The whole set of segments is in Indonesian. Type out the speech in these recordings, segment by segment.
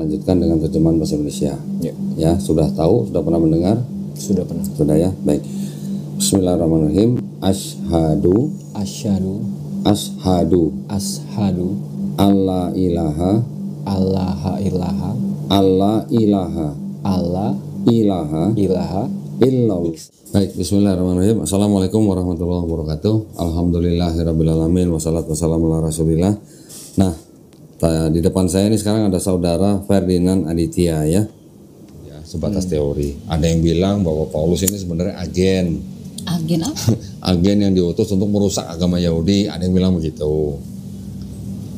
lanjutkan dengan terjemahan bahasa Indonesia. Ya, sudah tahu, sudah pernah mendengar? Sudah pernah. Sudah ya, baik. Bismillahirrahmanirrahim. Asyhadu alla ilaha illallah. Baik, bismillahirrahmanirrahim. Assalamualaikum warahmatullahi wabarakatuh. Alhamdulillahirrabbilalamin. Wassalatu wassalamu ala rasulillah. Nah, di depan saya ini sekarang ada saudara Ferdinand Aditya ya. Ya, sebatas teori. Ada yang bilang bahwa Paulus ini sebenarnya agen. Agen apa? Agen yang diutus untuk merusak agama Yahudi. Ada yang bilang begitu.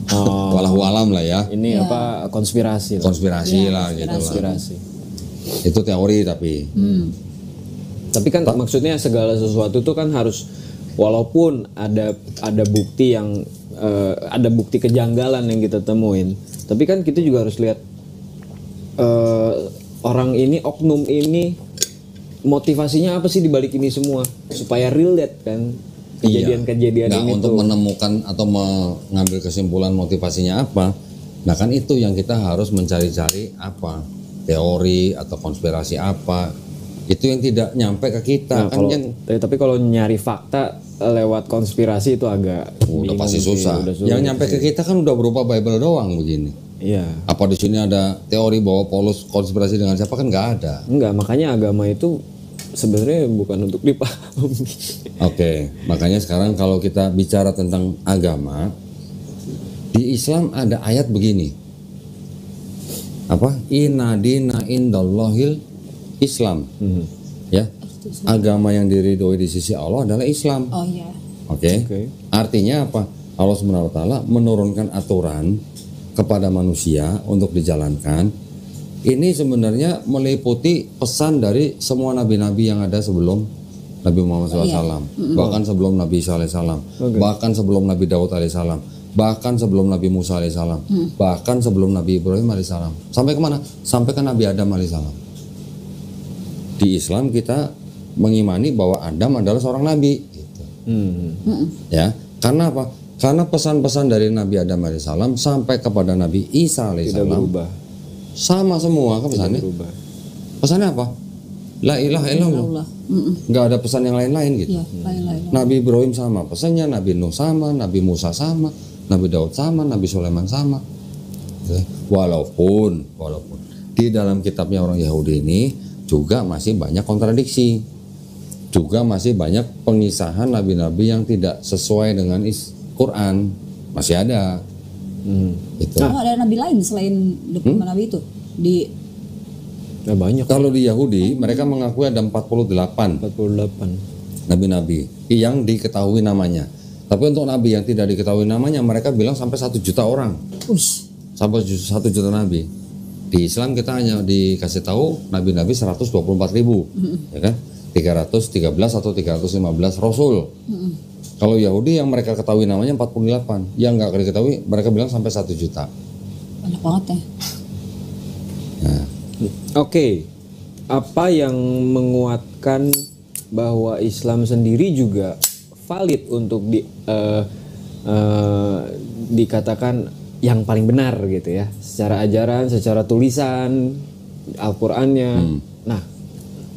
Walahu alam lah ya. Ini apa, konspirasi lah gitu lah. Konspirasi. Itu teori tapi. Tapi kan maksudnya segala sesuatu itu kan harus, walaupun ada bukti yang ada bukti kejanggalan yang kita temuin, tapi kan kita juga harus lihat orang ini, oknum ini, motivasinya apa sih dibalik ini semua, supaya relate kan kejadian-kejadian ini untuk tuh. menemukan atau mengambil kesimpulan motivasinya apa. Nah kan itu yang kita harus mencari-cari apa teori atau konspirasi apa, itu yang tidak nyampe ke kita. Nah, kan tapi kalau nyari fakta lewat konspirasi itu agak udah pasti susah. Yang nyampe ke kita kan udah berupa Bible doang begini. Iya. Apa di sini ada teori bahwa Paulus konspirasi dengan siapa? Kan nggak ada. Enggak, makanya agama itu sebenarnya bukan untuk dipahami. Oke, makanya sekarang kalau kita bicara tentang agama, di Islam ada ayat begini. Apa? Inna dina indallahil Islam. Ya. Agama yang diridhoi di sisi Allah adalah Islam. Oh iya. Oke. Artinya apa? Allah Subhanahu wa taala menurunkan aturan kepada manusia untuk dijalankan. Ini sebenarnya meliputi pesan dari semua nabi-nabi yang ada sebelum Nabi Muhammad SAW, bahkan sebelum Nabi Isa alaihissalam, bahkan sebelum Nabi Daud alaihissalam, bahkan sebelum Nabi Musa alaihissalam, bahkan sebelum Nabi Ibrahim alaihissalam. Sampai kemana? Sampai ke Nabi Adam alaihissalam. Di Islam kita mengimani bahwa Adam adalah seorang nabi. Gitu. Ya, karena apa? Karena pesan-pesan dari Nabi Adam alaihissalam sampai kepada Nabi Isa alaihissalam tidak berubah. Sama semua kan pesannya. Pesannya apa? La ilaha illallah. Nggak ada pesan yang lain-lain gitu. Ya, Nabi Ibrahim sama pesannya, Nabi Nuh sama, Nabi Musa sama, Nabi Daud sama, Nabi Sulaiman sama. Walaupun di dalam kitabnya orang Yahudi ini juga masih banyak kontradiksi, juga masih banyak pengisahan nabi-nabi yang tidak sesuai dengan Quran, masih ada. Gitu. Oh, ada nabi lain selain 25 nabi itu di banyak. Kalau di Yahudi mereka mengakui ada 48 nabi-nabi yang diketahui namanya. Tapi untuk nabi yang tidak diketahui namanya mereka bilang sampai 1 juta orang. Sampai 1 juta nabi. Di Islam kita hanya dikasih tahu nabi-nabi 124.000, ya kan? 313 atau 315 rasul. Kalau Yahudi yang mereka ketahui namanya 48, yang nggak diketahui mereka bilang sampai 1 juta. Banyak banget ya. Nah. Oke. Apa yang menguatkan bahwa Islam sendiri juga valid untuk dikatakan yang paling benar gitu ya, secara ajaran, secara tulisan Al-Qur'annya. Nah,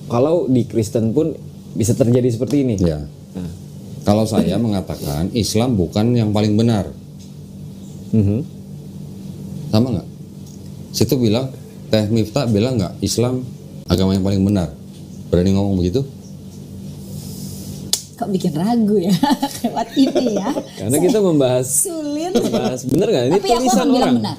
kalau di Kristen pun bisa terjadi seperti ini. Ya. Nah. Kalau saya mengatakan Islam bukan yang paling benar. Sama nggak? Situ bilang, Teh Miftah bilang nggak Islam agama yang paling benar. Berani ngomong begitu? Kok bikin ragu ya lewat ini ya. Karena kita membahas sulit. Benar nggak? Ini tapi aku tulisan akan bilang orang. benar.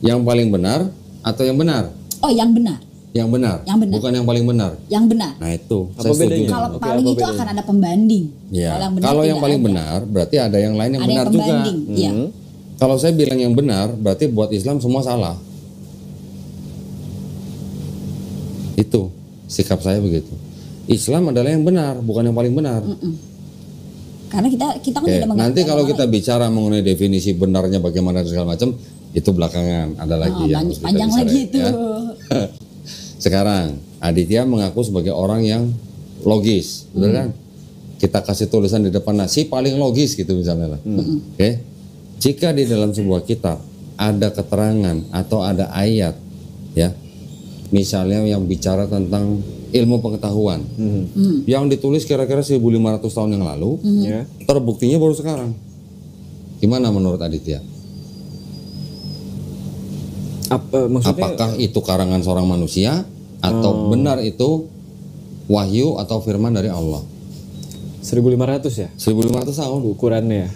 Yang paling benar atau yang benar? Oh, yang benar. Yang benar. Bukan yang paling benar. Yang benar. Nah itu. Apa bedanya? Kalau paling itu akan ada pembanding. Ya. Kalau yang paling benar berarti ada yang lain yang ada benar yang juga. Ya. Kalau saya bilang yang benar berarti buat Islam semua salah. Itu sikap saya begitu. Islam adalah yang benar, bukan yang paling benar. Karena kita kan tidak mengerti. Nanti kalau kita bicara mengenai definisi benarnya bagaimana dan segala macam, itu belakangan ada lagi yang harus kita panjang lagi itu. Ya. Sekarang Aditya mengaku sebagai orang yang logis, betul kan? Kita kasih tulisan di depan nasi paling logis gitu misalnya lah. Oke. Jika di dalam sebuah kitab ada keterangan atau ada ayat ya. Misalnya yang bicara tentang ilmu pengetahuan, yang ditulis kira-kira 1.500 tahun yang lalu, Ya. terbuktinya baru sekarang. Gimana menurut Aditya? Maksudnya Apakah itu karangan seorang manusia atau benar itu wahyu atau firman dari Allah? 1.500 ya 1.500 tahun. ukurannya.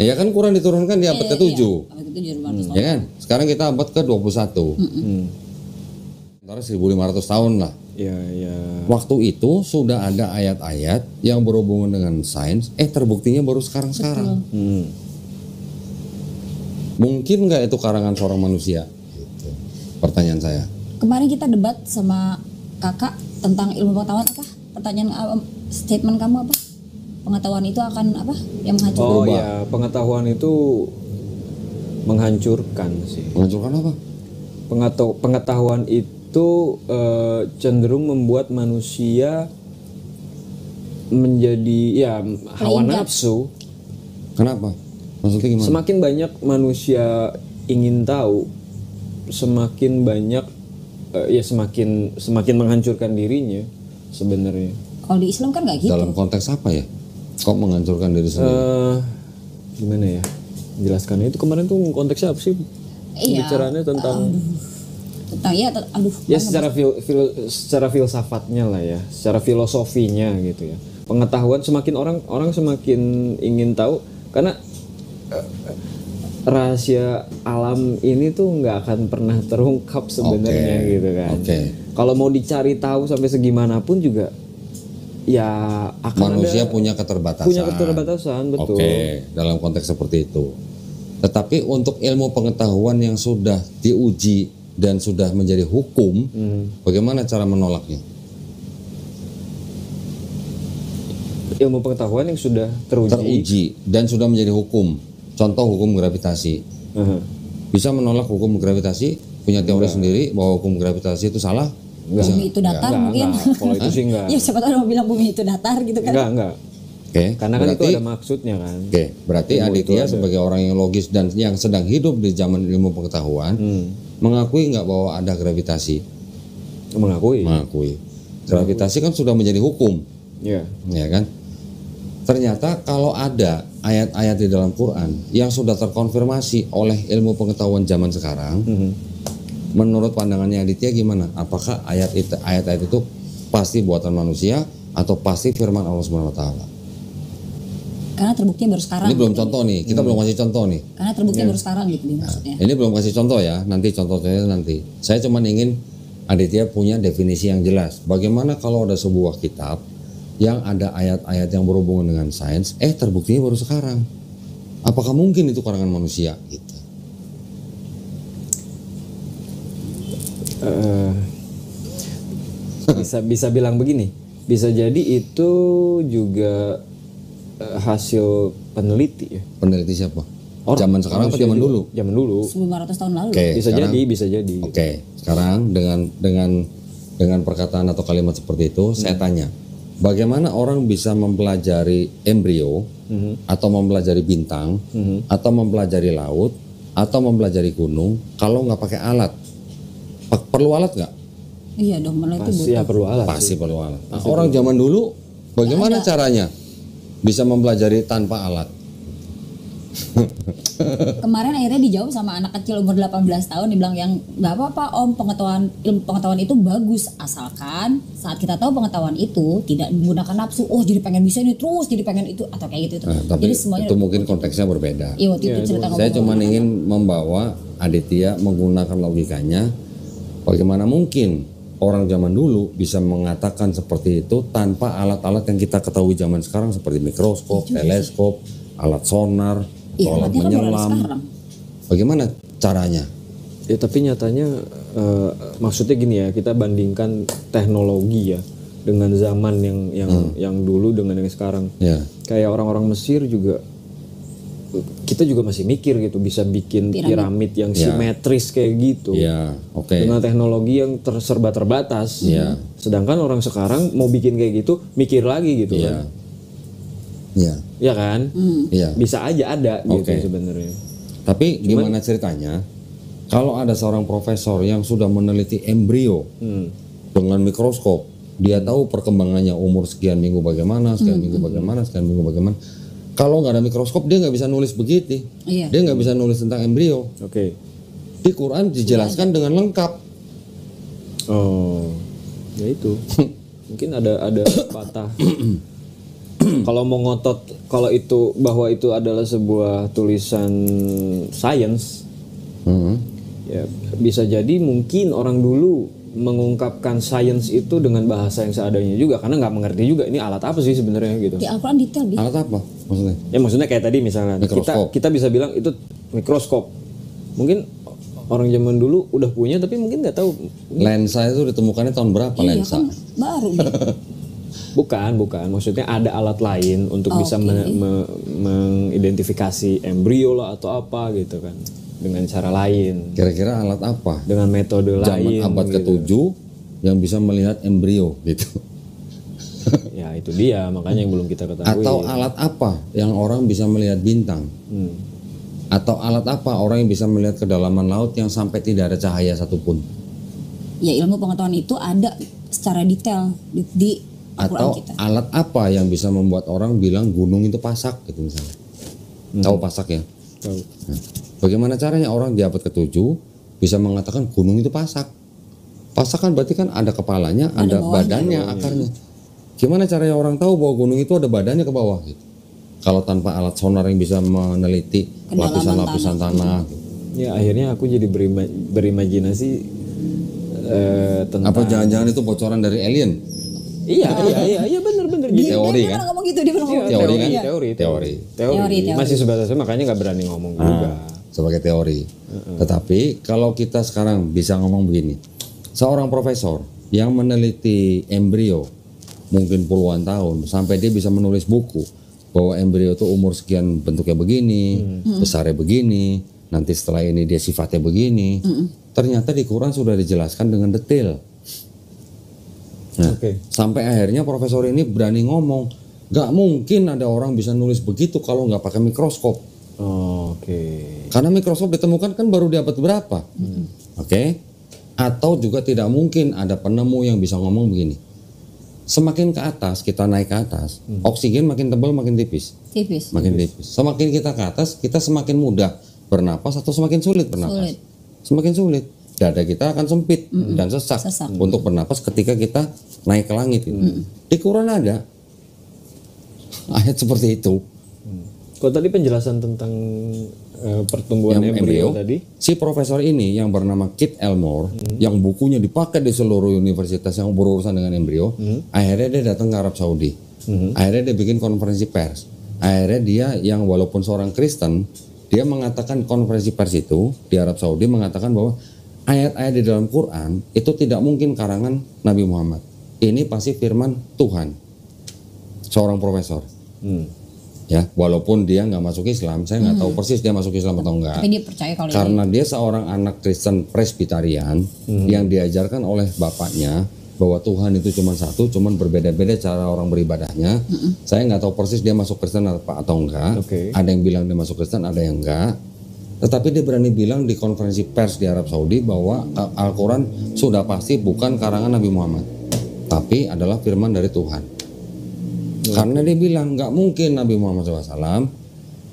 Ya kan Quran diturunkan di abad ke-7. Abad ke-7 500 Ya kan? Sekarang kita abad ke-21. Antara 1.500 tahun lah. Ya, ya. Waktu itu sudah ada ayat-ayat yang berhubungan dengan sains, terbuktinya baru sekarang-sekarang. Mungkin nggak itu karangan seorang manusia? Gitu. Pertanyaan saya. Kemarin kita debat sama kakak tentang ilmu pengetahuan apa? Pertanyaan statement kamu apa? Pengetahuan itu akan apa? Yang menghancurkan. Oh ya, pengetahuan itu menghancurkan sih. Menghancurkan apa? Pengetahuan itu cenderung membuat manusia menjadi ya hawa Meningkat. nafsu. Kenapa? Maksudnya gimana? Semakin banyak manusia ingin tahu, semakin banyak ya semakin menghancurkan dirinya sebenarnya. Kalau di Islam kan nggak gitu. Dalam konteks apa ya? Kok menghancurkan diri sendiri? Gimana ya? Jelaskannya itu kemarin tuh konteksnya apa sih? Iya. Bicaraannya tentang Tentang ya, aduh. ya secara filsafatnya lah ya, secara filosofinya gitu ya. Pengetahuan semakin orang semakin ingin tahu karena rahasia alam ini tuh nggak akan pernah terungkap sebenarnya Oke, gitu kan. oke. Kalau mau dicari tahu sampai segimanapun juga ya akan Manusia ada punya keterbatasan. punya keterbatasan, betul. Oke, dalam konteks seperti itu. Tetapi untuk ilmu pengetahuan yang sudah diuji dan sudah menjadi hukum, bagaimana cara menolaknya? Ilmu pengetahuan yang sudah Teruji dan sudah menjadi hukum. Contoh hukum gravitasi. Aha. Bisa menolak hukum gravitasi? Punya teori sendiri bahwa hukum gravitasi itu salah? Bumi itu datar mungkin. Enggak. Kalau itu sih enggak. Ya siapa tahu mau bilang bumi itu datar gitu kan. Enggak. Oke. Karena kan itu berarti- ada maksudnya kan. Oke, berarti Aditya sebagai orang yang logis dan yang sedang hidup di zaman ilmu pengetahuan, mengakui nggak bahwa ada gravitasi? Mengakui. Mengakui. Gravitasi kan sudah menjadi hukum, Ya. ya kan? Ternyata kalau ada ayat-ayat di dalam Quran yang sudah terkonfirmasi oleh ilmu pengetahuan zaman sekarang, menurut pandangannya Aditya gimana? Apakah ayat-ayat itu pasti buatan manusia atau pasti firman Allah Subhanahu wa taala? Karena terbuktinya baru sekarang. Ini belum gitu. contoh nih, kita belum kasih contoh nih. Karena terbuktinya baru sekarang gitu maksudnya. Ini belum kasih contoh ya, nanti contohnya nanti. Saya cuma ingin Aditya punya definisi yang jelas. Bagaimana kalau ada sebuah kitab yang ada ayat-ayat yang berhubungan dengan sains, terbuktinya baru sekarang. Apakah mungkin itu karangan manusia? Gitu. Bisa bilang begini, bisa jadi itu juga hasil peneliti ya. Peneliti siapa? Zaman sekarang apa manusia zaman juga. dulu? Zaman dulu. 1500 tahun lalu. Oke, Bisa sekarang- jadi. Oke, sekarang dengan perkataan atau kalimat seperti itu, saya tanya, bagaimana orang bisa mempelajari embrio, atau mempelajari bintang, atau mempelajari laut, atau mempelajari gunung, kalau nggak pakai alat? Perlu alat nggak? Iya dong, malah itu Pasti ya perlu alat. Pasti perlu alat. Nah, orang zaman dulu, bagaimana caranya bisa mempelajari tanpa alat? Kemarin akhirnya dijawab sama anak kecil umur 18 tahun, dibilang yang nggak apa-apa om, ilmu pengetahuan itu bagus asalkan saat kita tahu pengetahuan itu tidak menggunakan nafsu. Oh jadi pengen bisa ini terus, jadi pengen itu atau kayak gitu. Nah, tapi Jadi semuanya. itu mungkin konteksnya berbeda. Iya waktu itu cerita Saya cuma ngomong. ingin membawa Aditya menggunakan logikanya. Bagaimana mungkin orang zaman dulu bisa mengatakan seperti itu tanpa alat-alat yang kita ketahui zaman sekarang seperti mikroskop, teleskop, alat sonar, Iya, atau alat alatnya kan baru ada menyelam. sekarang. Bagaimana caranya? Ya tapi nyatanya maksudnya gini ya, kita bandingkan teknologi ya dengan zaman yang dulu dengan yang sekarang. Ya, Kayak orang-orang Mesir juga kita juga masih mikir gitu bisa bikin piramid yang simetris kayak gitu. ya, oke. Dengan teknologi yang serba terbatas. Iya. Sedangkan orang sekarang mau bikin kayak gitu mikir lagi gitu Iya. kan. Ya, Ya kan? iya. Bisa aja ada gitu Oke. sebenarnya. Tapi gimana ceritanya Kalau ada seorang profesor yang sudah meneliti embrio dengan mikroskop, dia tahu perkembangannya umur sekian minggu bagaimana, sekian minggu bagaimana, sekian minggu bagaimana. Kalau nggak ada mikroskop dia nggak bisa nulis begitu. Iya. Dia nggak bisa nulis tentang embrio. Oke. Di Quran dijelaskan dengan lengkap. Oh, ya itu. Mungkin ada patah. Kalau mau ngotot kalau itu bahwa itu adalah sebuah tulisan sains, ya bisa jadi mungkin orang dulu mengungkapkan sains itu dengan bahasa yang seadanya juga karena nggak mengerti juga ini alat apa sih sebenarnya gitu. Di Al-Quran detail Bi. Alat apa maksudnya? Ya maksudnya kayak tadi misalnya kita bisa bilang itu mikroskop. Mungkin orang zaman dulu udah punya tapi mungkin nggak tahu. Lensa itu ditemukannya tahun berapa lensa? Kan baru Bi. Bukan. Maksudnya ada alat lain untuk bisa mengidentifikasi embrio lah atau apa gitu kan. Dengan cara lain. Kira-kira alat apa? Dengan metode lain. Zaman abad ke-7 yang bisa melihat embrio gitu. Ya itu dia makanya yang belum kita ketahui. Atau alat apa yang orang bisa melihat bintang? Atau alat apa orang yang bisa melihat kedalaman laut yang sampai tidak ada cahaya satupun? Ya ilmu pengetahuan itu ada secara detail di Al-Quran Atau kita. alat apa yang bisa membuat orang bilang gunung itu pasak gitu misalnya? Tahu pasak ya? Tahu. Nah, bagaimana caranya orang di abad ke-7 bisa mengatakan gunung itu pasak? Pasak kan berarti kan ada kepalanya, ada badannya, akarnya. Gimana caranya orang tahu bahwa gunung itu ada badannya ke bawah gitu? Kalau tanpa alat sonar yang bisa meneliti lapisan-lapisan tanah. Gitu. Ya akhirnya aku jadi berimajinasi tentang. Apa jangan-jangan itu bocoran dari alien? Iya benar. Teori kan? Ngomong gitu dia pernah ngomong. Teori kan? Teori. Masih sebatas makanya nggak berani ngomong juga. Sebagai teori. Tetapi kalau kita sekarang bisa ngomong begini, seorang profesor yang meneliti embrio mungkin puluhan tahun sampai dia bisa menulis buku bahwa embrio itu umur sekian bentuknya begini, besarnya begini, nanti setelah ini dia sifatnya begini. Ternyata di Quran sudah dijelaskan dengan detail. Nah, sampai akhirnya profesor ini berani ngomong, gak mungkin ada orang bisa nulis begitu kalau nggak pakai mikroskop. Karena mikroskop ditemukan kan baru di abad berapa? Atau juga tidak mungkin ada penemu yang bisa ngomong begini. Semakin ke atas, kita naik ke atas, oksigen makin tebal makin tipis. Makin tipis. Semakin kita ke atas, kita semakin mudah bernapas atau semakin sulit bernapas. Semakin sulit. Dada kita akan sempit dan sesak untuk bernapas ketika kita naik ke langit gitu. Di Quran ada ayat seperti itu. Kalau tadi penjelasan tentang pertumbuhan embrio tadi, si profesor ini yang bernama Kit Elmore, yang bukunya dipakai di seluruh universitas yang berurusan dengan embrio, akhirnya dia datang ke Arab Saudi. Akhirnya dia bikin konferensi pers. Akhirnya dia yang walaupun seorang Kristen, dia mengatakan konferensi pers itu di Arab Saudi mengatakan bahwa ayat-ayat di dalam Quran itu tidak mungkin karangan Nabi Muhammad. Ini pasti firman Tuhan. Seorang profesor. Ya, walaupun dia nggak masuk Islam, saya nggak tahu persis dia masuk Islam atau enggak. Tapi dia percaya kalau karena dia seorang anak Kristen Presbyterian yang diajarkan oleh bapaknya bahwa Tuhan itu cuma satu, cuman berbeda-beda cara orang beribadahnya. Saya nggak tahu persis dia masuk Kristen atau enggak. Ada yang bilang dia masuk Kristen, ada yang enggak. Tetapi dia berani bilang di konferensi pers di Arab Saudi bahwa Al-Quran sudah pasti bukan karangan Nabi Muhammad, tapi adalah firman dari Tuhan. Karena dia bilang nggak mungkin Nabi Muhammad SAW,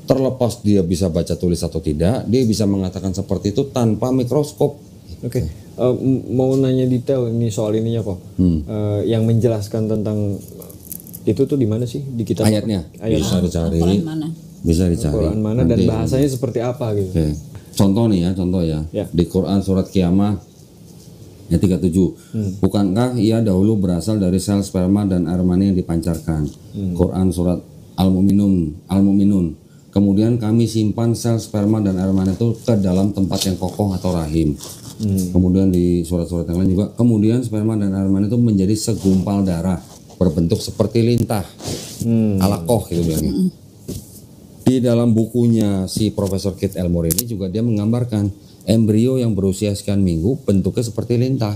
terlepas dia bisa baca tulis atau tidak, dia bisa mengatakan seperti itu tanpa mikroskop. Mau nanya detail ini soal ininya kok. Yang menjelaskan tentang itu tuh di mana sih di kitab? Ayatnya bisa dicari. Bisa dicari. Quran mana dan bahasanya seperti apa gitu. Contoh ya. Di Quran surat Qiyamah ayat 37. Bukankah ia dahulu berasal dari sel sperma dan air mani yang dipancarkan? Quran surat Al-Mu'minun. Kemudian kami simpan sel sperma dan air mani itu ke dalam tempat yang kokoh atau rahim. Kemudian di surat-surat yang lain juga, kemudian sperma dan air mani itu menjadi segumpal darah berbentuk seperti lintah. Alaqah gitu bilangnya. Di dalam bukunya si Profesor Kit Elmore ini juga dia menggambarkan embrio yang berusia sekian minggu bentuknya seperti lintah.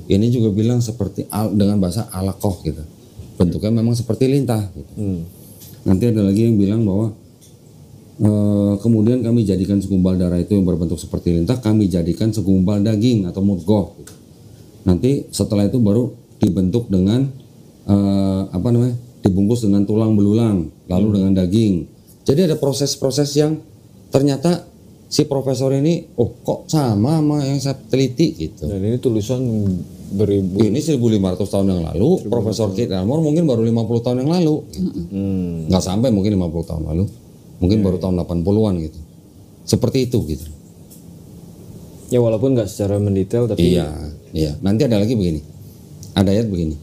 Ini juga bilang seperti dengan bahasa alaqah gitu. Bentuknya memang seperti lintah gitu. Nanti ada lagi yang bilang bahwa Kemudian kami jadikan segumpal darah itu yang berbentuk seperti lintah, kami jadikan segumpal daging atau mudghah. Nanti setelah itu baru dibentuk dengan dibungkus dengan tulang belulang, lalu dengan daging. Jadi ada proses-proses yang ternyata si profesor ini, kok sama yang saya teliti gitu. Dan ini tulisan beribu. Ini 1500 tahun yang lalu, Profesor Keith Elmore mungkin baru 50 tahun yang lalu. Gitu. Nggak sampai mungkin 50 tahun lalu. Mungkin baru tahun 80-an gitu. Seperti itu gitu. Ya walaupun nggak secara mendetail tapi Iya. Nanti ada lagi begini. Ada ayat begini.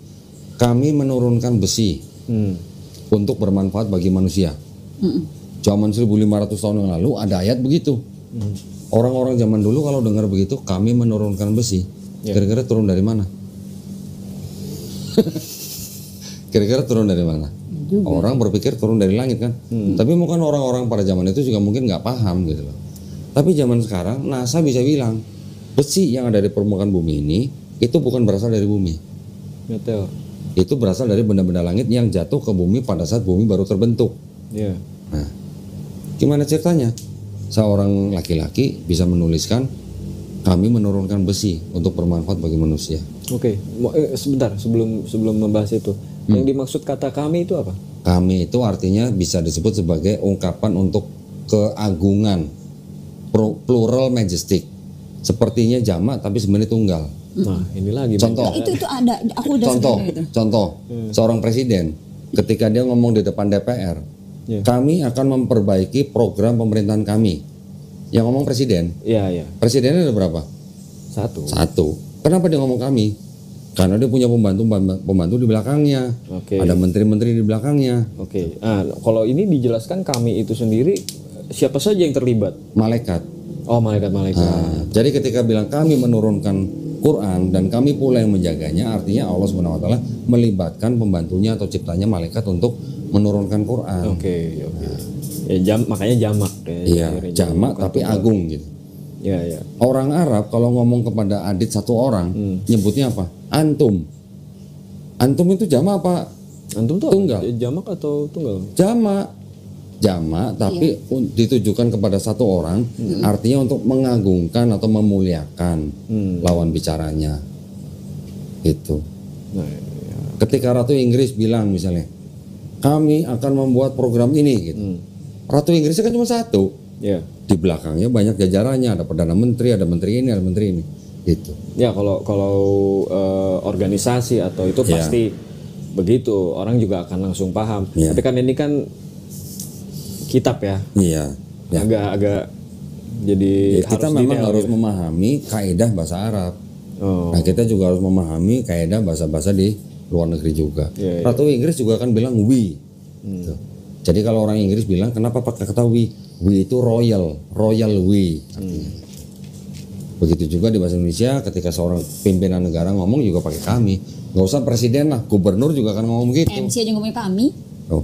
Kami menurunkan besi untuk bermanfaat bagi manusia. Zaman 1500 tahun yang lalu ada ayat begitu. Orang-orang zaman dulu kalau dengar begitu, kami menurunkan besi. Kira-kira turun dari mana? Kira-kira turun dari mana? Orang berpikir turun dari langit kan. Tapi mungkin orang-orang pada zaman itu juga mungkin nggak paham gitu loh. Tapi zaman sekarang NASA bisa bilang besi yang ada di permukaan bumi ini itu bukan berasal dari bumi. meteor. Itu berasal dari benda-benda langit yang jatuh ke bumi pada saat bumi baru terbentuk. Iya. Nah, gimana ceritanya? Seorang laki-laki bisa menuliskan kami menurunkan besi untuk bermanfaat bagi manusia. Oke, sebentar sebelum membahas itu. Yang dimaksud kata kami itu apa? Kami itu artinya bisa disebut sebagai ungkapan untuk keagungan, plural majestic. Sepertinya jamak tapi sebenarnya tunggal. Nah, ini lagi. Contoh. Itu ada, aku udah Contoh. Seorang presiden ketika dia ngomong di depan DPR, kami akan memperbaiki program pemerintahan kami. Yang ngomong presiden. Iya. Presidennya ada berapa? Satu. Kenapa dia ngomong kami? Karena dia punya pembantu di belakangnya. Oke. Ada menteri-menteri di belakangnya. Oke. Nah, kalau ini dijelaskan kami itu sendiri siapa saja yang terlibat? Malaikat. Oh, malaikat-malaikat. Nah, jadi ketika bilang kami menurunkan Quran dan kami pula yang menjaganya, artinya Allah SWT melibatkan pembantunya atau ciptanya malaikat untuk menurunkan Quran. Oke. Ya, makanya jamak. Iya, jamak tapi agung gitu. Iya. Orang Arab kalau ngomong kepada adit satu orang, nyebutnya apa? Antum. Antum itu jamak apa? Antum tuh tunggal. Jamak atau tunggal? Jamak tapi ditujukan kepada satu orang, artinya untuk mengagungkan atau memuliakan lawan bicaranya. Gitu. Nah, Ketika Ratu Inggris bilang misalnya, kami akan membuat program ini gitu. Ratu Inggrisnya kan cuma satu. Iya. Di belakangnya banyak jajarannya, ada perdana menteri, ada menteri ini, ada menteri ini. Gitu. Ya kalau organisasi atau itu pasti begitu, orang juga akan langsung paham. Tapi kan ini kan kitab ya. Iya. Agak jadi kita memang harus memahami kaidah bahasa Arab. Nah, kita juga harus memahami kaidah bahasa-bahasa di luar negeri juga. Ratu Inggris juga kan bilang we. Gitu. Jadi kalau orang Inggris bilang kenapa pakai kata we? We itu royal we artinya. Begitu juga di bahasa Indonesia ketika seorang pimpinan negara ngomong juga pakai kami. Nggak usah presiden lah, gubernur juga kan ngomong gitu. MC aja ngomongnya kami.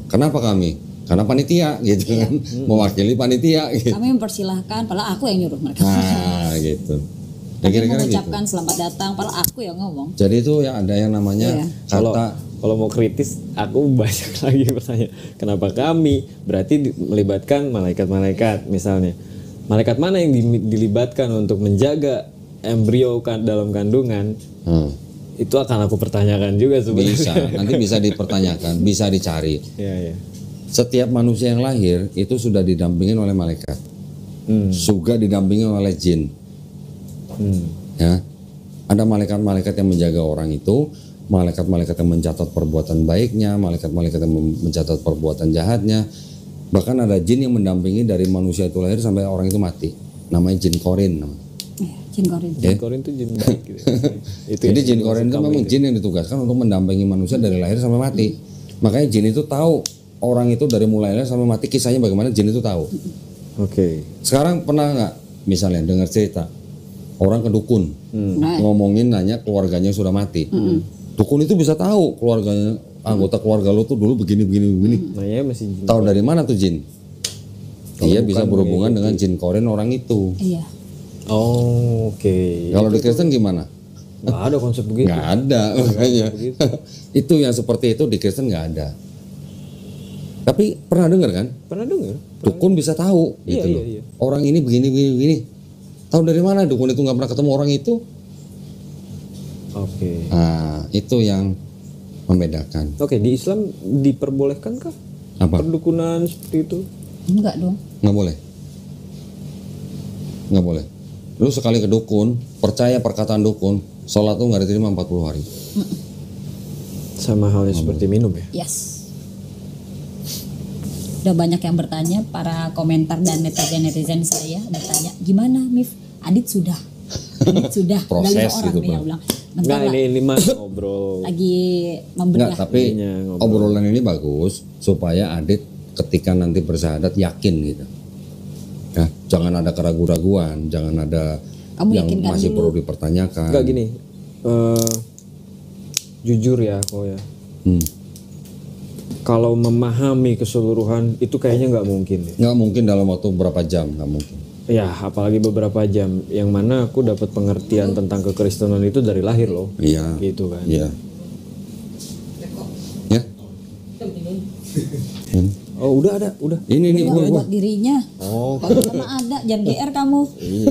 Kenapa kami? Karena panitia gitu kan, mewakili panitia gitu. Kami mempersilahkan, padahal aku yang nyuruh mereka. Nah gitu. Ya, Kami kira-kira mengucapkan gitu. selamat datang, padahal aku yang ngomong. Jadi itu yang ada yang namanya kata. Kalau mau kritis, aku banyak lagi bertanya. Kenapa kami? Berarti melibatkan malaikat-malaikat misalnya. Malaikat mana yang dilibatkan untuk menjaga embrio dalam kandungan? Itu akan aku pertanyakan juga sebenarnya. Bisa, nanti bisa dipertanyakan, bisa dicari. Iya. Setiap manusia yang lahir itu sudah didampingin oleh malaikat, juga didampingin oleh jin. Ya, ada malaikat-malaikat yang menjaga orang itu, malaikat-malaikat yang mencatat perbuatan baiknya, malaikat-malaikat yang mencatat perbuatan jahatnya. Bahkan ada jin yang mendampingi dari manusia itu lahir sampai orang itu mati. Namanya jin korin. Jin korin. Jin korin itu jin baik gitu. Jadi jin korin itu memang jin yang ditugaskan untuk mendampingi manusia dari lahir sampai mati. Makanya jin itu tahu orang itu dari mulai lahir sampai mati kisahnya bagaimana, jin itu tahu. Oke. Sekarang pernah nggak misalnya dengar cerita orang ke dukun ngomongin nanya keluarganya yang sudah mati. Dukun itu bisa tahu keluarganya, anggota keluarga lo tuh dulu begini. Nah, ya masih jin. Tahu dari mana tuh jin? Dia bisa berhubungan dengan jin korin orang itu. Iya. Oh, oke. Kalau di Kristen gimana? Nggak ada konsep begitu. Nggak ada makanya. Itu yang seperti itu di Kristen nggak ada. Tapi pernah dengar kan? Pernah dengar? Dukun bisa tahu Iya, gitu iya, loh. iya. Orang ini begini begini begini. Tahu dari mana dukun itu nggak pernah ketemu orang itu? Oke. Nah, itu yang membedakan. Oke, di Islam diperbolehkankah Apa? perdukunan seperti itu? Enggak dong. Nggak boleh. Nggak boleh. Lu sekali ke dukun, percaya perkataan dukun, sholat tuh nggak diterima 40 hari. Sama halnya seperti minum ya. Yes. Udah banyak yang bertanya, para komentar dan netizen saya bertanya, gimana Mif? Adit sudah. Proses Udah 5 orang gitu, nih yang Bang. bilang. Enggak, Bentar lah, ini mah ngobrol. lagi Enggak, membedah. tapi Iya, ngobrol. obrolan ini bagus supaya Adit ketika nanti bersyahadat yakin gitu. Ya, jangan ada keraguan-raguan, jangan ada Kamu yang yakinkan masih dulu. perlu dipertanyakan. Enggak gini. Jujur ya kok ya. Hmm. Kalau memahami keseluruhan itu kayaknya nggak mungkin ya. Nggak mungkin dalam waktu berapa jam, nggak mungkin. Ya, apalagi beberapa jam. Yang mana aku dapat pengertian tentang kekristenan itu dari lahir loh. Iya. Gitu kan. Iya. Ya. Hmm. Oh, udah ada, udah. Ini nih Enggak gua. buat dirinya. Oh, Kalau sama ada, jangan GR kamu. Iya.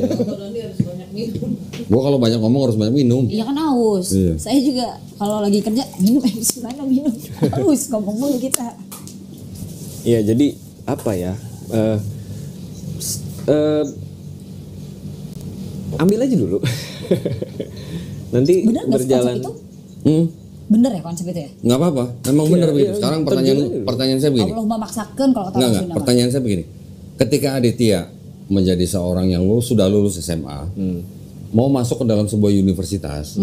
Gua kalau banyak ngomong harus banyak minum. Iya kan haus. Iya. Saya juga kalau lagi kerja minum minum. Haus ngomong mulu kita. iya jadi apa ya? Ambil aja dulu. Nanti Bener nggak sih berjalan. konsep itu? Hmm. Bener ya konsep itu ya? Nggak apa-apa. Emang benar Iya, begitu. iya, Sekarang terjun aja. pertanyaan saya begini. Allah memaksakan kalau kata Enggak, orang enggak. Sunda. Pertanyaan saya begini. Ketika Aditya menjadi seorang yang sudah lulus SMA, mau masuk ke dalam sebuah universitas,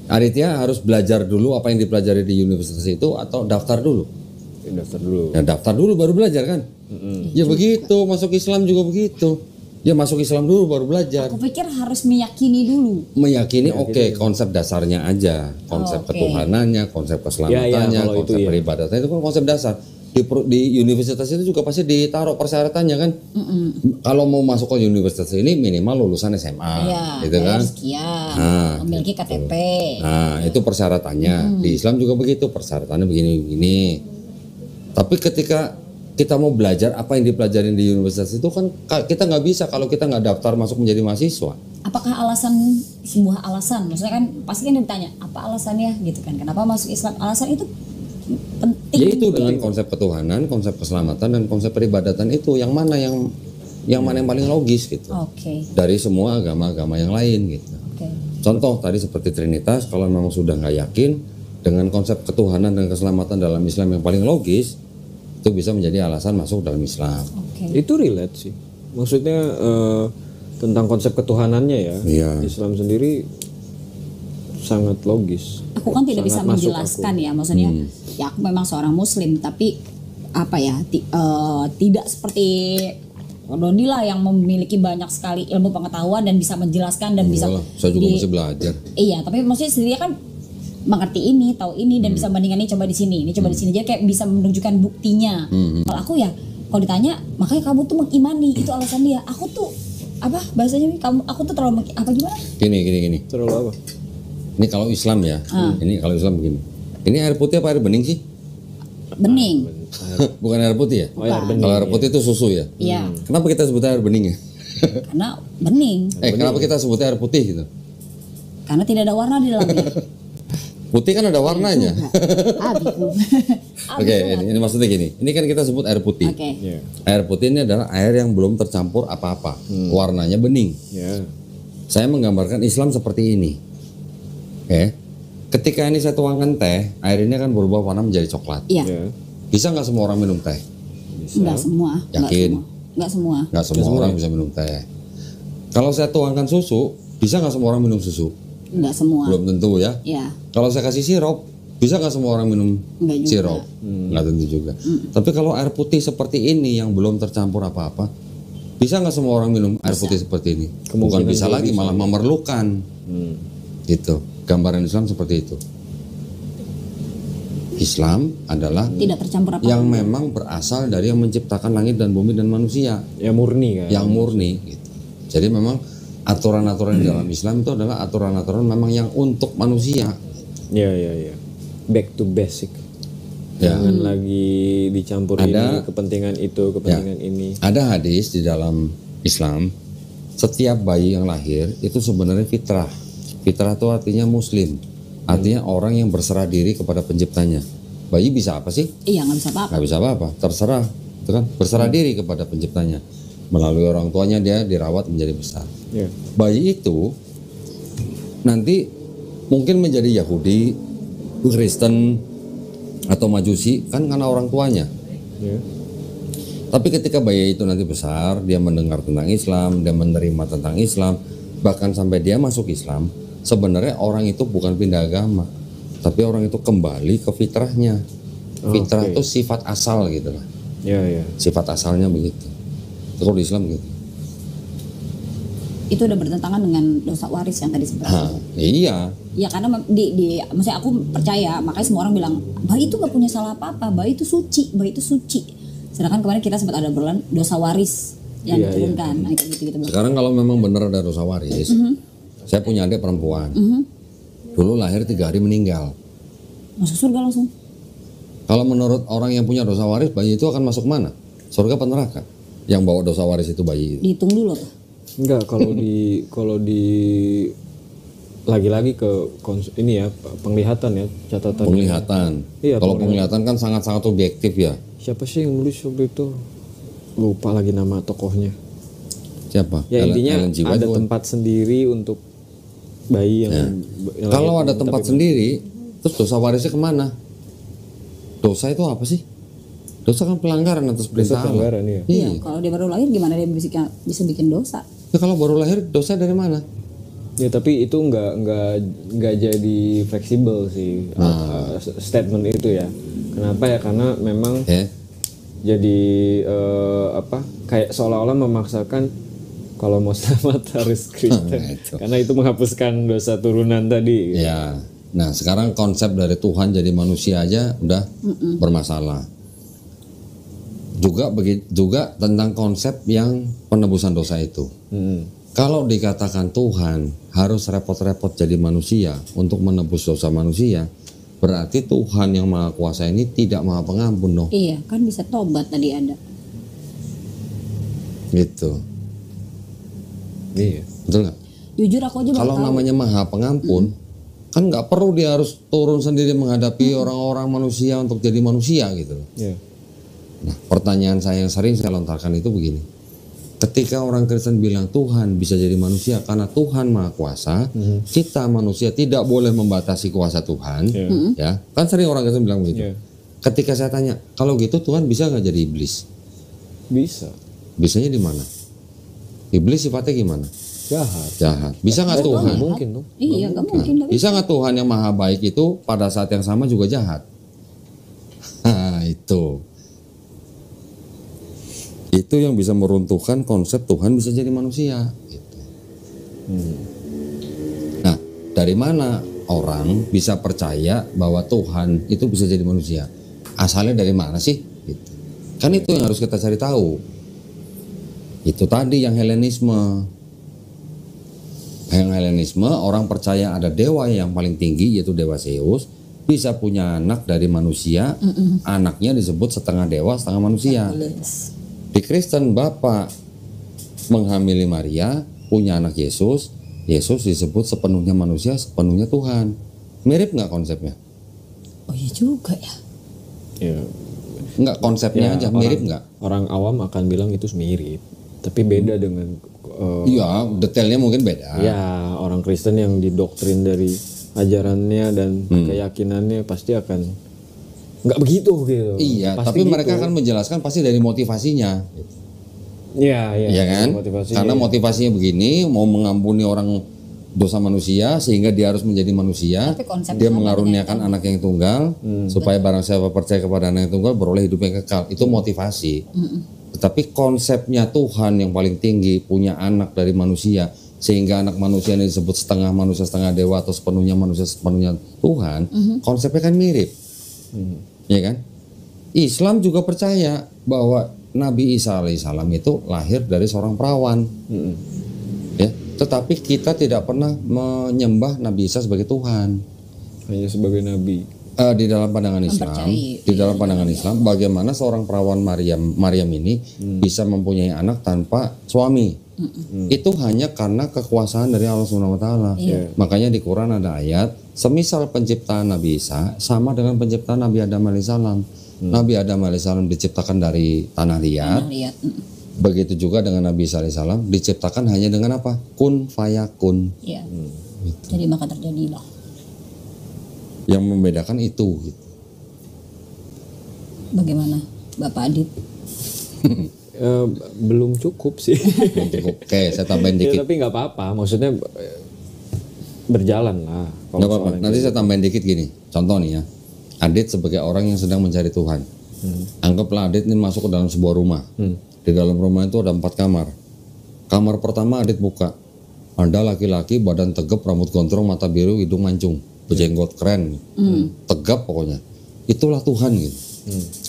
Aditya harus belajar dulu apa yang dipelajari di universitas itu atau daftar dulu? Daftar dulu. Ya daftar dulu baru belajar kan? Ya begitu, masuk Islam juga begitu. Ya masuk Islam dulu baru belajar. Aku pikir harus meyakini dulu. Meyakini oke, konsep dasarnya aja, konsep Oke. ketuhanannya, konsep keselamatannya, Ya, ya, kalau itu konsep iya. peribadatan itu kan konsep dasar. Di universitas itu juga pasti ditaruh persyaratannya kan. Kalau mau masuk ke universitas ini minimal lulusan SMA, Iya, gitu bayar kan? sekian, Nah, memiliki KTP. Nah, itu persyaratannya. Di Islam juga begitu, persyaratannya begini-begini. Tapi ketika kita mau belajar apa yang dipelajarin di universitas itu kan kita nggak bisa kalau kita nggak daftar masuk menjadi mahasiswa. Apakah sebuah alasan? Maksudnya kan pasti kan ditanya apa alasannya gitu kan? Kenapa masuk Islam? Alasan itu penting. Yaitu dengan konsep ketuhanan, konsep keselamatan dan konsep peribadatan itu yang mana yang paling logis gitu. Oke, Dari semua agama-agama yang lain gitu. oke. Contoh tadi seperti Trinitas, kalau memang sudah nggak yakin dengan konsep ketuhanan dan keselamatan dalam Islam yang paling logis, itu bisa menjadi alasan masuk dalam Islam. Oke. Itu relate sih. Maksudnya tentang konsep ketuhanannya ya. Iya. Islam sendiri sangat logis. Aku kan tidak bisa Sangat masuk menjelaskan ya, maksudnya ya aku memang seorang Muslim, tapi apa ya tidak seperti Doni lah yang memiliki banyak sekali ilmu pengetahuan dan bisa menjelaskan dan bisa Enggak lah, saya juga masih belajar. Iya, tapi maksudnya sendiri kan mengerti ini, tahu ini dan bisa bandingkan ini coba di sini, ini coba di sini, jadi kayak bisa menunjukkan buktinya. Kalau aku ya, kalau ditanya, makanya kamu tuh mengimani itu alasan dia. Aku tuh apa bahasanya nih? Aku tuh terlalu apa gimana? Gini. Terlalu apa? Ini kalau Islam ya, ini kalau Islam begini. Ini air putih apa air bening sih? Bening. Bukan air putih ya? Oh, air bening. Kalau air putih itu susu ya? Iya, Kenapa kita sebutnya air bening ya? karena bening. Kenapa kita sebutnya air putih gitu? Karena tidak ada warna di dalamnya. Putih kan ada warnanya. Abiku. Oke, ini maksudnya gini. Ini kan kita sebut air putih. Oke. Ya. Air putih ini adalah air yang belum tercampur apa-apa. Warnanya bening. Ya. Saya menggambarkan Islam seperti ini. Oke. Ketika ini saya tuangkan teh, air ini akan berubah warna menjadi coklat. Iya, Ya. Bisa nggak semua orang minum teh? enggak semua. Yakin? Enggak semua. Nggak semua orang bisa minum teh. Kalau saya tuangkan susu, bisa nggak semua orang minum susu? Enggak semua. Belum tentu ya. Ya, Kalau saya kasih sirup, bisa nggak semua orang minum Nggak juga. sirup? Nggak tentu juga. Tapi kalau air putih seperti ini yang belum tercampur apa-apa, bisa nggak semua orang minum air putih seperti ini? Bukan bisa lagi, malah memerlukan. Gitu. Gambaran Islam seperti itu. Islam adalah tidak tercampur apa. yang memang berasal dari yang menciptakan langit dan bumi dan manusia, Ya murni kan. yang murni. Gitu. Jadi memang aturan-aturan di dalam Islam itu adalah aturan-aturan memang yang untuk manusia. Ya. Back to basic. Ya. Jangan lagi dicampur Ada. ini kepentingan itu, kepentingan ini. Ada hadis di dalam Islam, setiap bayi yang lahir itu sebenarnya fitrah. Fitrah itu artinya muslim, artinya orang yang berserah diri kepada penciptanya. Bayi bisa apa sih? Iya, nggak bisa apa-apa. Nggak bisa apa-apa, terserah, itu kan berserah diri kepada penciptanya. Melalui orang tuanya dia dirawat menjadi besar. Ya. Bayi itu nanti mungkin menjadi Yahudi, Kristen, atau Majusi kan karena orang tuanya. Ya. Tapi ketika bayi itu nanti besar, dia mendengar tentang Islam, dia menerima tentang Islam, bahkan sampai dia masuk Islam, sebenarnya orang itu bukan pindah agama, tapi orang itu kembali ke fitrahnya. Fitrah itu sifat asal gitu lah. Ya, ya. Sifat asalnya begitu. Itu kalau di Islam gitu. Itu udah bertentangan dengan dosa waris yang tadi sempat. Iya. Ya karena maksudnya aku percaya, makanya semua orang bilang bayi itu gak punya salah apa-apa, bayi itu suci, bayi itu suci. Sedangkan kemarin kita sempat ada obrolan dosa waris yang diturunkan, nah, gitu-gitu. Sekarang kalau memang benar ada dosa waris, saya punya adik perempuan, dulu lahir 3 hari meninggal. Masuk surga langsung. Kalau menurut orang yang punya dosa waris, bayi itu akan masuk mana? Surga apa neraka? Yang bawa dosa waris itu bayi itu. Dihitung dulu tuh. Enggak, kalau di lagi-lagi ke ini ya, penglihatan ya, catatan. Penglihatan. Iya, kalau penglihatan kan sangat-sangat objektif ya. Siapa sih yang nulis waktu itu? Lupa lagi nama tokohnya. Siapa? Ya intinya Ellen G. White ada bukan? tempat sendiri untuk bayi yang, yang Kalau lahir, ada tempat sendiri, terus dosa warisnya kemana? Dosa itu apa sih? Dosa kan pelanggaran atas perintah Allah. pelanggaran, iya. Iya, kalau dia baru lahir gimana dia bisa bikin dosa? Ya kalau baru lahir dosa dari mana? Ya tapi itu nggak jadi fleksibel sih statement itu ya. Kenapa ya? Karena memang Ya. jadi kayak seolah-olah memaksakan kalau mau selamat harus Kristen. Itu. Karena itu menghapuskan dosa turunan tadi. Gitu. Ya. Nah, sekarang konsep dari Tuhan jadi manusia aja udah bermasalah. Juga tentang konsep yang penebusan dosa itu. Kalau dikatakan Tuhan harus repot-repot jadi manusia untuk menebus dosa manusia, berarti Tuhan yang Maha Kuasa ini tidak Maha Pengampun dong. Iya, kan bisa tobat tadi ada. Gitu. Iya. Betul nggak? Jujur aku aja baru Kalau tahu. namanya Maha Pengampun, kan nggak perlu dia harus turun sendiri menghadapi orang-orang manusia untuk jadi manusia gitu loh. Iya. Nah, pertanyaan saya yang sering saya lontarkan itu begini. Ketika orang Kristen bilang Tuhan bisa jadi manusia karena Tuhan Maha Kuasa, kita manusia tidak boleh membatasi kuasa Tuhan, ya. Kan sering orang Kristen bilang begitu. Iya. Ketika saya tanya, kalau gitu Tuhan bisa nggak jadi iblis? Bisa. Bisanya di mana? Iblis sifatnya gimana? Jahat. Bisa nggak Tuhan? Mungkin dong. Iya, nggak mungkin. nggak Bisa nggak Tuhan yang Maha Baik itu pada saat yang sama juga jahat? Itu. Itu yang bisa meruntuhkan konsep Tuhan bisa jadi manusia. Gitu. Nah, dari mana orang bisa percaya bahwa Tuhan itu bisa jadi manusia? Asalnya dari mana sih? Gitu. Kan itu yang harus kita cari tahu. Itu tadi yang Helenisme. Yang Helenisme orang percaya ada dewa yang paling tinggi yaitu dewa Zeus bisa punya anak dari manusia, anaknya disebut setengah dewa setengah manusia. Di Kristen Bapa menghamili Maria, punya anak Yesus, Yesus disebut sepenuhnya manusia, sepenuhnya Tuhan. Mirip nggak konsepnya? Oh iya juga ya. Ya. Nggak konsepnya aja, mirip nggak? Orang awam akan bilang itu mirip, tapi beda dengan Iya, detailnya mungkin beda. ya orang Kristen yang didoktrin dari ajarannya dan keyakinannya pasti akan nggak begitu gitu. Iya, Pasti tapi gitu. mereka kan menjelaskan pasti dari motivasinya. Iya, Iya kan? Karena motivasinya begini, mau mengampuni orang dosa manusia sehingga dia harus menjadi manusia. Tapi konsep Dia sama mengaruniakan anak yang tunggal supaya barang siapa percaya kepada anak yang tunggal beroleh hidup yang kekal. Itu motivasi. Tetapi konsepnya Tuhan yang paling tinggi punya anak dari manusia sehingga anak manusia ini disebut setengah manusia setengah dewa atau sepenuhnya manusia sepenuhnya Tuhan. Konsepnya kan mirip. Ya kan? Islam juga percaya bahwa Nabi Isa alaihissalam itu lahir dari seorang perawan. Ya, tetapi kita tidak pernah menyembah Nabi Isa sebagai Tuhan. hanya sebagai nabi. Di dalam pandangan Islam, di dalam pandangan Islam, bagaimana seorang perawan Maryam ini bisa mempunyai anak tanpa suami? Itu hanya karena kekuasaan dari Allah Subhanahu wa taala. Makanya di Quran ada ayat, semisal penciptaan Nabi Isa sama dengan penciptaan Nabi Adam alaihissalam. Nabi Adam alaihissalam diciptakan dari tanah liat. Begitu juga dengan Nabi Isa alaihissalam diciptakan hanya dengan apa? Kun fayakun. Iya. Jadi maka terjadilah. Yang membedakan itu. Bagaimana, Bapak Adit? Belum cukup sih. Oke, saya tambahin Ya, dikit. tapi nggak apa-apa. Maksudnya berjalan lah. Nggak apa-apa. Nanti saya tambahin dikit gini. Contoh nih ya. Adit sebagai orang yang sedang mencari Tuhan. Anggaplah Adit ini masuk ke dalam sebuah rumah. Di dalam rumah itu ada 4 kamar. Kamar pertama Adit buka. Ada laki-laki badan tegap, rambut gondrong, mata biru, hidung mancung, berjenggot keren, tegap pokoknya. Itulah Tuhan gitu.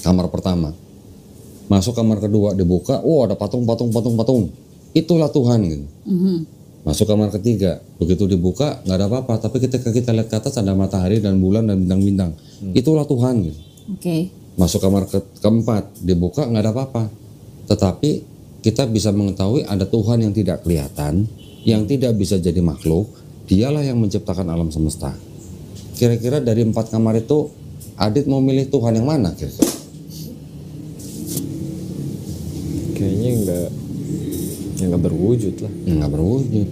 Kamar pertama. Masuk kamar kedua dibuka, ada patung. Itulah Tuhan gitu. Masuk kamar ketiga, begitu dibuka nggak ada apa-apa, tapi ketika kita lihat ke atas ada matahari dan bulan dan bintang-bintang. Itulah Tuhan gitu. Oke. Masuk kamar keempat, dibuka nggak ada apa-apa. Tetapi kita bisa mengetahui ada Tuhan yang tidak kelihatan, yang tidak bisa jadi makhluk. Dialah yang menciptakan alam semesta. Kira-kira dari 4 kamar itu Adit mau milih Tuhan yang mana kira-kira? Kayaknya nggak berwujud lah. Nggak berwujud.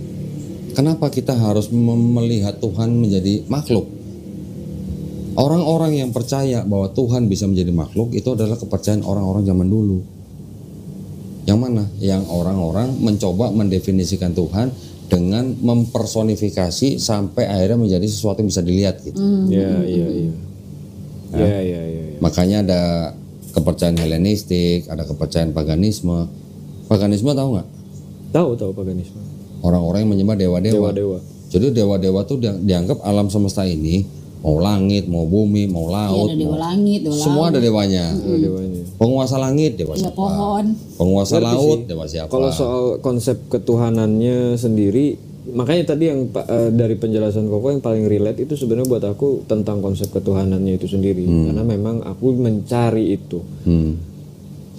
Kenapa kita harus melihat Tuhan menjadi makhluk? Orang-orang yang percaya bahwa Tuhan bisa menjadi makhluk itu adalah kepercayaan orang-orang zaman dulu. Yang mana? Yang orang-orang mencoba mendefinisikan Tuhan dengan mempersonifikasi sampai akhirnya menjadi sesuatu yang bisa dilihat gitu. Iya. Makanya ada kepercayaan Helenistik, ada kepercayaan paganisme. Paganisme tahu nggak? Tahu paganisme. Orang-orang yang menyembah dewa-dewa. Dewa-dewa. Jadi dewa-dewa tuh dianggap alam semesta ini, mau langit, mau bumi, mau laut, Ada dewa langit, dewa semua ada dewanya. Dewanya. Penguasa langit dewa dewa siapa? pohon. Penguasa Ngerti laut sih. dewa siapa? Kalau soal konsep ketuhanannya sendiri, makanya tadi yang dari penjelasan Koko yang paling relate itu sebenarnya buat aku tentang konsep ketuhanannya itu sendiri. Karena memang aku mencari itu.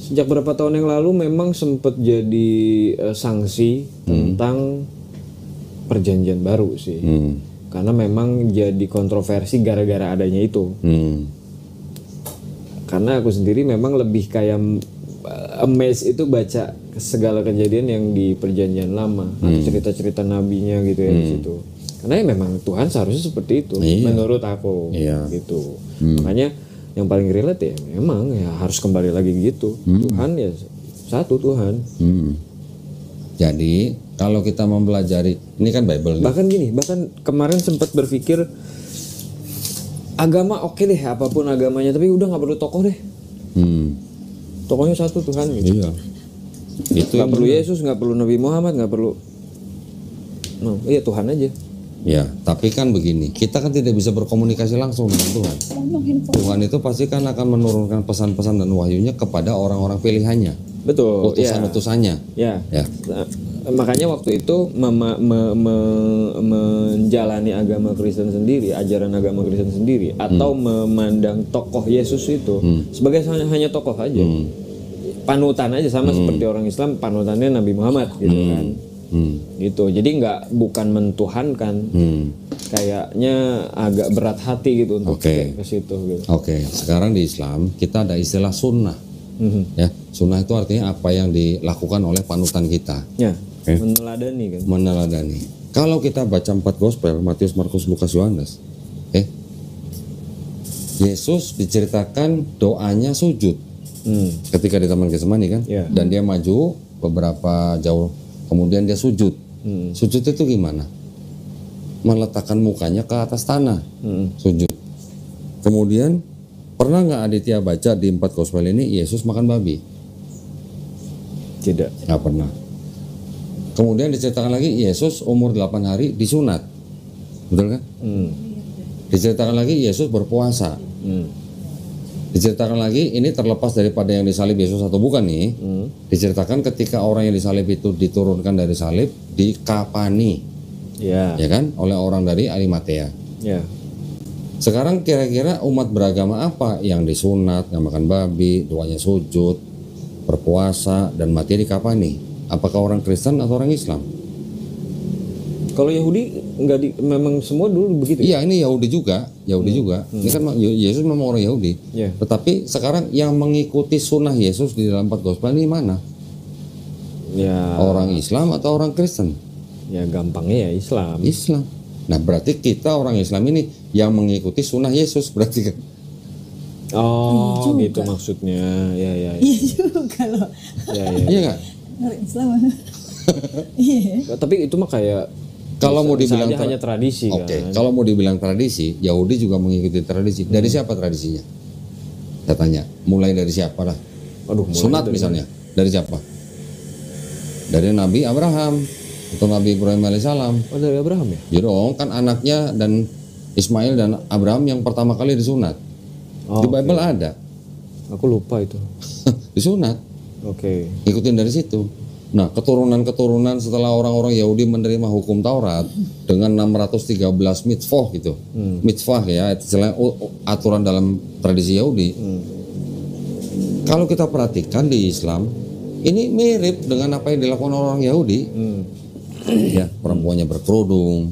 Sejak beberapa tahun yang lalu memang sempat jadi sanksi tentang perjanjian baru sih. Karena memang jadi kontroversi gara-gara adanya itu. Karena aku sendiri memang lebih kayak amazed itu baca segala kejadian yang di perjanjian lama atau cerita-cerita nabinya gitu ya di situ. Karena ya memang Tuhan seharusnya seperti itu menurut aku gitu. Makanya yang paling relate ya memang ya harus kembali lagi gitu. Tuhan ya satu Tuhan. Jadi kalau kita mempelajari, ini kan Bible nih. Bahkan kemarin sempat berpikir agama oke deh, apapun agamanya, tapi udah nggak perlu tokoh deh. Tokohnya satu Tuhan gitu. Iya. Itu Nggak perlu Yesus, nggak perlu Nabi Muhammad, nggak perlu. Iya Tuhan aja. Ya, tapi kan begini, kita kan tidak bisa berkomunikasi langsung dengan Tuhan. Tuhan itu pasti kan akan menurunkan pesan-pesan dan wahyunya kepada orang-orang pilihannya, Betul. utusan-utusannya. Ya. Ya. Nah, makanya waktu itu menjalani agama Kristen sendiri, ajaran agama Kristen sendiri, atau memandang tokoh Yesus itu sebagai hanya tokoh aja, panutan aja sama seperti orang Islam panutannya Nabi Muhammad gitu kan. Gitu, jadi bukan mentuhankan, kayaknya agak berat hati gitu untuk ke situ gitu. Oke, sekarang di Islam kita ada istilah sunnah. Ya, sunnah itu artinya apa yang dilakukan oleh panutan kita. Ya, meneladani kan. Meneladani. Kalau kita baca 4 gospel, Matius, Markus, Lukas, Yohanes, Yesus diceritakan doanya sujud ketika di Taman Getsemani kan, dan dia maju beberapa jauh. Kemudian dia sujud. Sujud itu gimana? Meletakkan mukanya ke atas tanah. Sujud. Kemudian pernah nggak Aditya baca di 4 gospel ini Yesus makan babi? Tidak. Nggak pernah. Kemudian diceritakan lagi Yesus umur 8 hari disunat. Betul kan? Diceritakan lagi Yesus berpuasa. Diceritakan lagi, ini terlepas daripada yang disalib Yesus atau bukan nih, diceritakan ketika orang yang disalib itu diturunkan dari salib, dikapani, ya kan, oleh orang dari Arimatea. Sekarang kira-kira umat beragama apa yang disunat, nggak makan babi, doanya sujud, berpuasa, dan mati di kapani? Apakah orang Kristen atau orang Islam? Kalau Yahudi nggak memang semua dulu begitu. Iya, ini Yahudi juga. Ini kan Yesus memang orang Yahudi. Iya. Tetapi sekarang yang mengikuti sunnah Yesus di dalam 4 gospel ini mana? Ya. Orang Islam atau orang Kristen? Ya gampangnya ya Islam. Islam. Nah, berarti kita orang Islam ini yang mengikuti sunnah Yesus berarti kan? Oh, Iya gitu juga. maksudnya. Ya. Iya juga loh. Ya. Iya nggak? Orang Islam. Iya. Tapi itu mah kayak Kalau mau bisa dibilang aja hanya tradisi Oke, kan. kalau mau dibilang tradisi, Yahudi juga mengikuti tradisi. Dari siapa tradisinya? Saya tanya, mulai dari siapa lah? Aduh, mulai Sunat dari misalnya, dari siapa? Dari Nabi Abraham atau Nabi Ibrahim alaihissalam. Oh, dari Abraham ya? Ya dong, kan anaknya dan Ismail dan Abraham yang pertama kali disunat. Oh, Di Bible ada. Aku lupa itu. Disunat. Oke. Ikutin dari situ. Nah, keturunan-keturunan setelah orang-orang Yahudi menerima hukum Taurat dengan 613 mitzvah gitu. Mitzvah ya, itu aturan dalam tradisi Yahudi. Kalau kita perhatikan di Islam, ini mirip dengan apa yang dilakukan orang Yahudi. Ya, perempuannya berkerudung,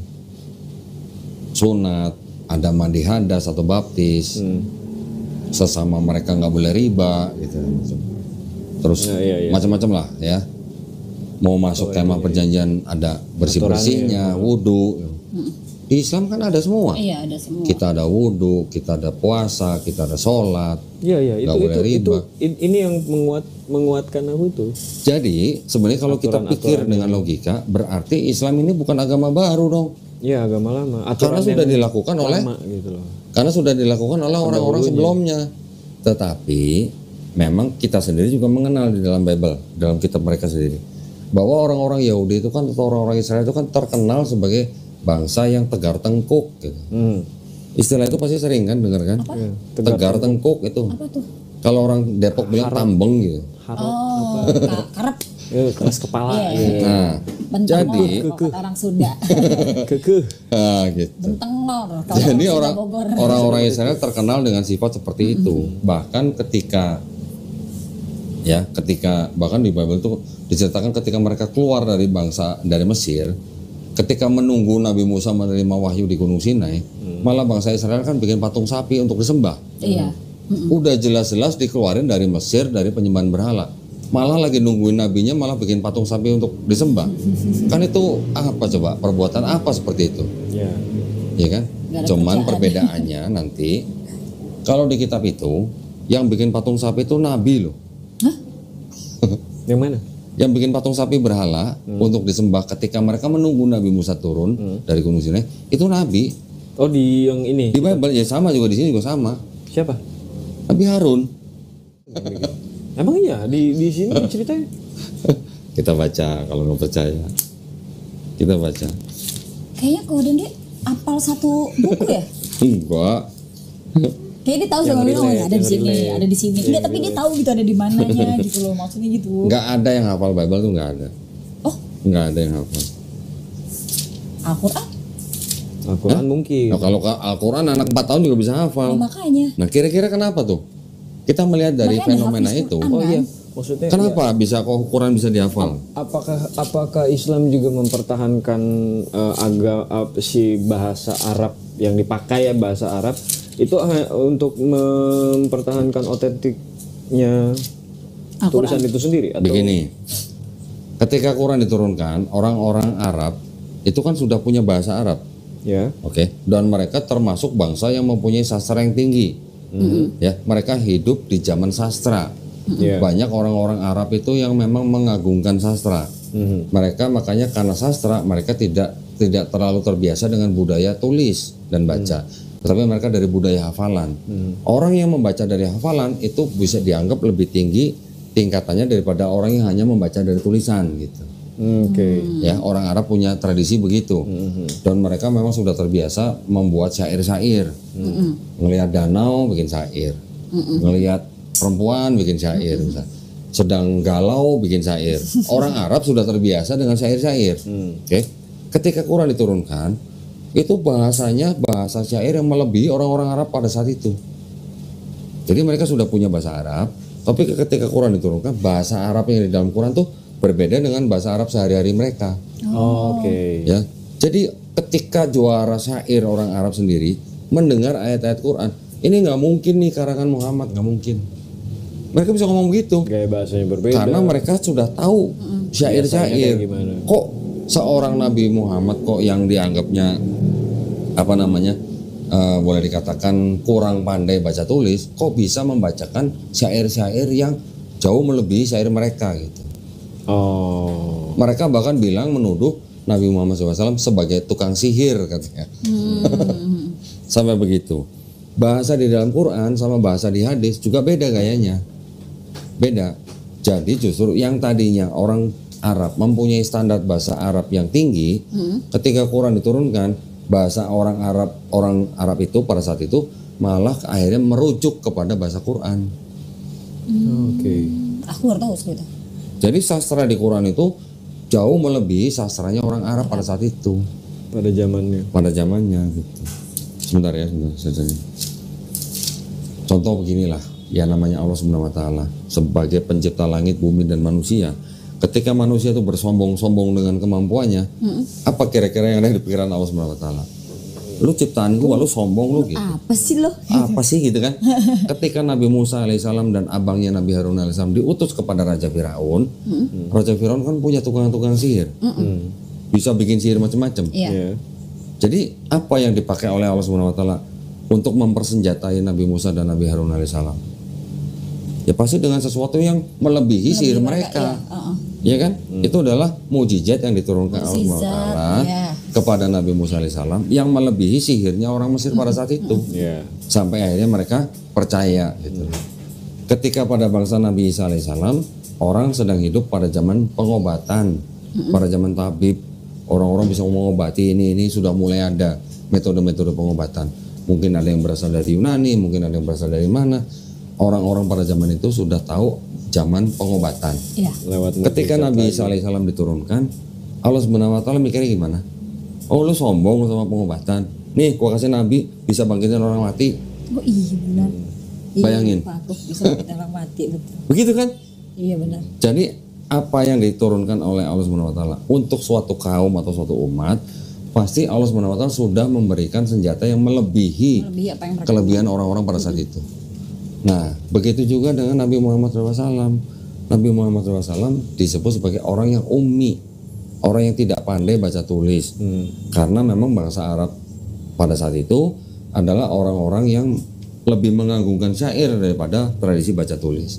sunat, ada mandi hadas atau baptis. Sesama mereka nggak boleh riba gitu. Terus Iya. macam-macam lah ya. Mau masuk kemah perjanjian ada bersih-bersihnya, wudhu. Di Islam kan ada semua. Iya, ada semua. Kita ada wudhu, kita ada puasa, kita ada sholat. Iya, Nggak boleh riba. ini yang menguatkan aku itu. Jadi sebenarnya kalau kita pikir dengan logika, berarti Islam ini bukan agama baru dong. Iya, agama lama. Karena sudah dilakukan oleh lama gitu loh. Karena sudah dilakukan oleh orang-orang sebelumnya. Tetapi memang kita sendiri juga mengenal di dalam Bible, dalam kitab mereka sendiri, bahwa orang-orang Yahudi itu kan atau orang-orang Israel itu kan terkenal sebagai bangsa yang tegar tengkuk gitu. Istilah itu pasti sering kan dengar kan? Tegar tengkuk itu. Apa tuh? Kalau orang Depok bilang tambeng gitu. Oh, karep. Keras kepala. Iya. Gitu. Nah, Benteng jadi lor, kalau kata orang Sunda. Kekeh. gitu. Benteng lor. kalau Jadi orang Sunda Bogor. orang-orang Israel terkenal dengan sifat seperti itu. Bahkan ketika bahkan di Bible itu diceritakan ketika mereka keluar dari Mesir, ketika menunggu Nabi Musa menerima wahyu di Gunung Sinai, malah bangsa Israel kan bikin patung sapi untuk disembah. Iya. Udah jelas-jelas dikeluarin dari Mesir dari penyembahan berhala. Malah lagi nungguin nabinya malah bikin patung sapi untuk disembah. Kan itu apa coba? Perbuatan apa seperti itu? Iya. Ya kan? Nggak ada Cuman kerjaan. perbedaannya nanti kalau di kitab itu yang bikin patung sapi itu nabi loh. Yang mana? Yang bikin patung sapi berhala untuk disembah ketika mereka menunggu Nabi Musa turun dari Gunung Sinai itu nabi. Oh, di yang ini. Di Bible ya sama juga, di sini juga sama. Siapa? Nabi Harun. Emang iya di sini ceritanya. Kita baca kalau nggak percaya. Kita baca. Kayaknya kalau dia apal satu buku ya? Enggak. Kayaknya dia tahu sama lu, ada di sini, ada di sini. Enggak, tapi dia tahu gitu ada di mananya gitu loh, maksudnya gitu. Enggak ada yang hafal Bible tuh, enggak ada. Oh, Enggak ada yang hafal. Al-Qur'an? Al-Quran mungkin. Nah, kalau Al-Quran anak 4 tahun juga bisa hafal. Makanya. Nah, kira-kira kenapa tuh? Kita melihat dari Makanya fenomena hafiz itu. Quran, Oh iya, kan? maksudnya Kenapa bisa kok Quran bisa dihafal? apakah Islam juga mempertahankan si bahasa Arab yang dipakai ya, bahasa Arab itu untuk mempertahankan otentiknya tulisan itu sendiri atau Begini, ketika Quran diturunkan, orang-orang Arab itu kan sudah punya bahasa Arab, ya? oke? Dan mereka termasuk bangsa yang mempunyai sastra yang tinggi, ya. Mereka hidup di zaman sastra. Ya. Banyak orang-orang Arab itu yang memang mengagungkan sastra. Mereka makanya karena sastra mereka tidak terlalu terbiasa dengan budaya tulis dan baca. Tetapi mereka dari budaya hafalan. Orang yang membaca dari hafalan itu bisa dianggap lebih tinggi tingkatannya daripada orang yang hanya membaca dari tulisan gitu. Oke. Ya, orang Arab punya tradisi begitu. Dan mereka memang sudah terbiasa membuat syair-syair. Ngelihat danau bikin syair. Ngelihat perempuan bikin syair misalnya. Sedang galau bikin syair. Orang Arab sudah terbiasa dengan syair-syair. Oke. Ketika Quran diturunkan, itu bahasanya bahasa syair yang melebihi orang-orang Arab pada saat itu. Jadi mereka sudah punya bahasa Arab, tapi ketika Quran diturunkan, bahasa Arab yang di dalam Quran tuh berbeda dengan bahasa Arab sehari-hari mereka. Oke. Ya, jadi ketika juara syair orang Arab sendiri mendengar ayat-ayat Quran, ini nggak mungkin nih karangan Muhammad, nggak mungkin. Mereka bisa ngomong begitu Kayak bahasanya berbeda. karena mereka sudah tahu syair-syair. Biasanya kayak gimana. Kok seorang Nabi Muhammad kok yang dianggapnya apa namanya boleh dikatakan kurang pandai baca tulis, kok bisa membacakan syair-syair yang jauh melebihi syair mereka gitu. Oh. Mereka bahkan bilang menuduh Nabi Muhammad SAW sebagai tukang sihir katanya. Sampai begitu. Bahasa di dalam Quran sama bahasa di hadis juga beda gayanya. Beda. Jadi justru yang tadinya orang Arab mempunyai standar bahasa Arab yang tinggi, ketika Quran diturunkan, bahasa orang Arab itu pada saat itu malah akhirnya merujuk kepada bahasa Quran. Oke. Aku baru tahu seperti itu. Jadi sastra di Quran itu jauh melebihi sastranya orang Arab pada saat itu, Pada zamannya. pada zamannya gitu. Sebentar ya, sebentar. Contoh beginilah, ya namanya Allah Subhanahu wa taala sebagai pencipta langit, bumi dan manusia. Ketika manusia itu bersombong-sombong dengan kemampuannya, apa kira-kira yang ada di pikiran Allah Subhanahu wa taala? Lu ciptaan gua, lu sombong lu gitu. Apa sih lo? Apa sih gitu kan? Ketika Nabi Musa alaihissalam dan abangnya Nabi Harun alaihissalam diutus kepada Raja Firaun, Raja Firaun kan punya tukang-tukang sihir, bisa bikin sihir macam-macam. Iya. Iya. Jadi apa yang dipakai oleh Allah Subhanahu Wa Taala untuk mempersenjatai Nabi Musa dan Nabi Harun alaihissalam? Ya pasti dengan sesuatu yang melebihi sihir mereka. Ya kan? Itu adalah mujizat yang diturunkan Allah Subhanahu Wa Taala ya. kepada Nabi Musa alaihissalam yang melebihi sihirnya orang Mesir pada saat itu. Iya. Sampai akhirnya mereka percaya gitu. Ketika pada bangsa Nabi Isa alaihissalam, orang sedang hidup pada zaman pengobatan, pada zaman tabib, orang-orang bisa mengobati ini sudah mulai ada metode-metode pengobatan. Mungkin ada yang berasal dari Yunani, mungkin ada yang berasal dari mana. Orang-orang pada zaman itu sudah tahu zaman pengobatan. Iya. Lewat Ketika mukjizat Nabi tadi. Isa alaihissalam diturunkan, Allah Subhanahu wa taala mikirnya gimana? Oh lu sombong sama pengobatan. Nih gua kasih Nabi bisa bangkitin orang mati. Oh iya benar. Iya, Bayangin. Aku bisa bikin orang mati betul. Begitu kan? Iya benar. Jadi apa yang diturunkan oleh Allah Subhanahu wa taala untuk suatu kaum atau suatu umat, pasti Allah Subhanahu wa taala sudah memberikan senjata yang melebihi Lebih apa yang mereka kelebihan orang-orang pada saat itu. Nah, begitu juga dengan Nabi Muhammad SAW. Nabi Muhammad SAW disebut sebagai orang yang ummi, orang yang tidak pandai baca tulis. Karena memang bangsa Arab pada saat itu adalah orang-orang yang lebih mengagungkan syair daripada tradisi baca tulis.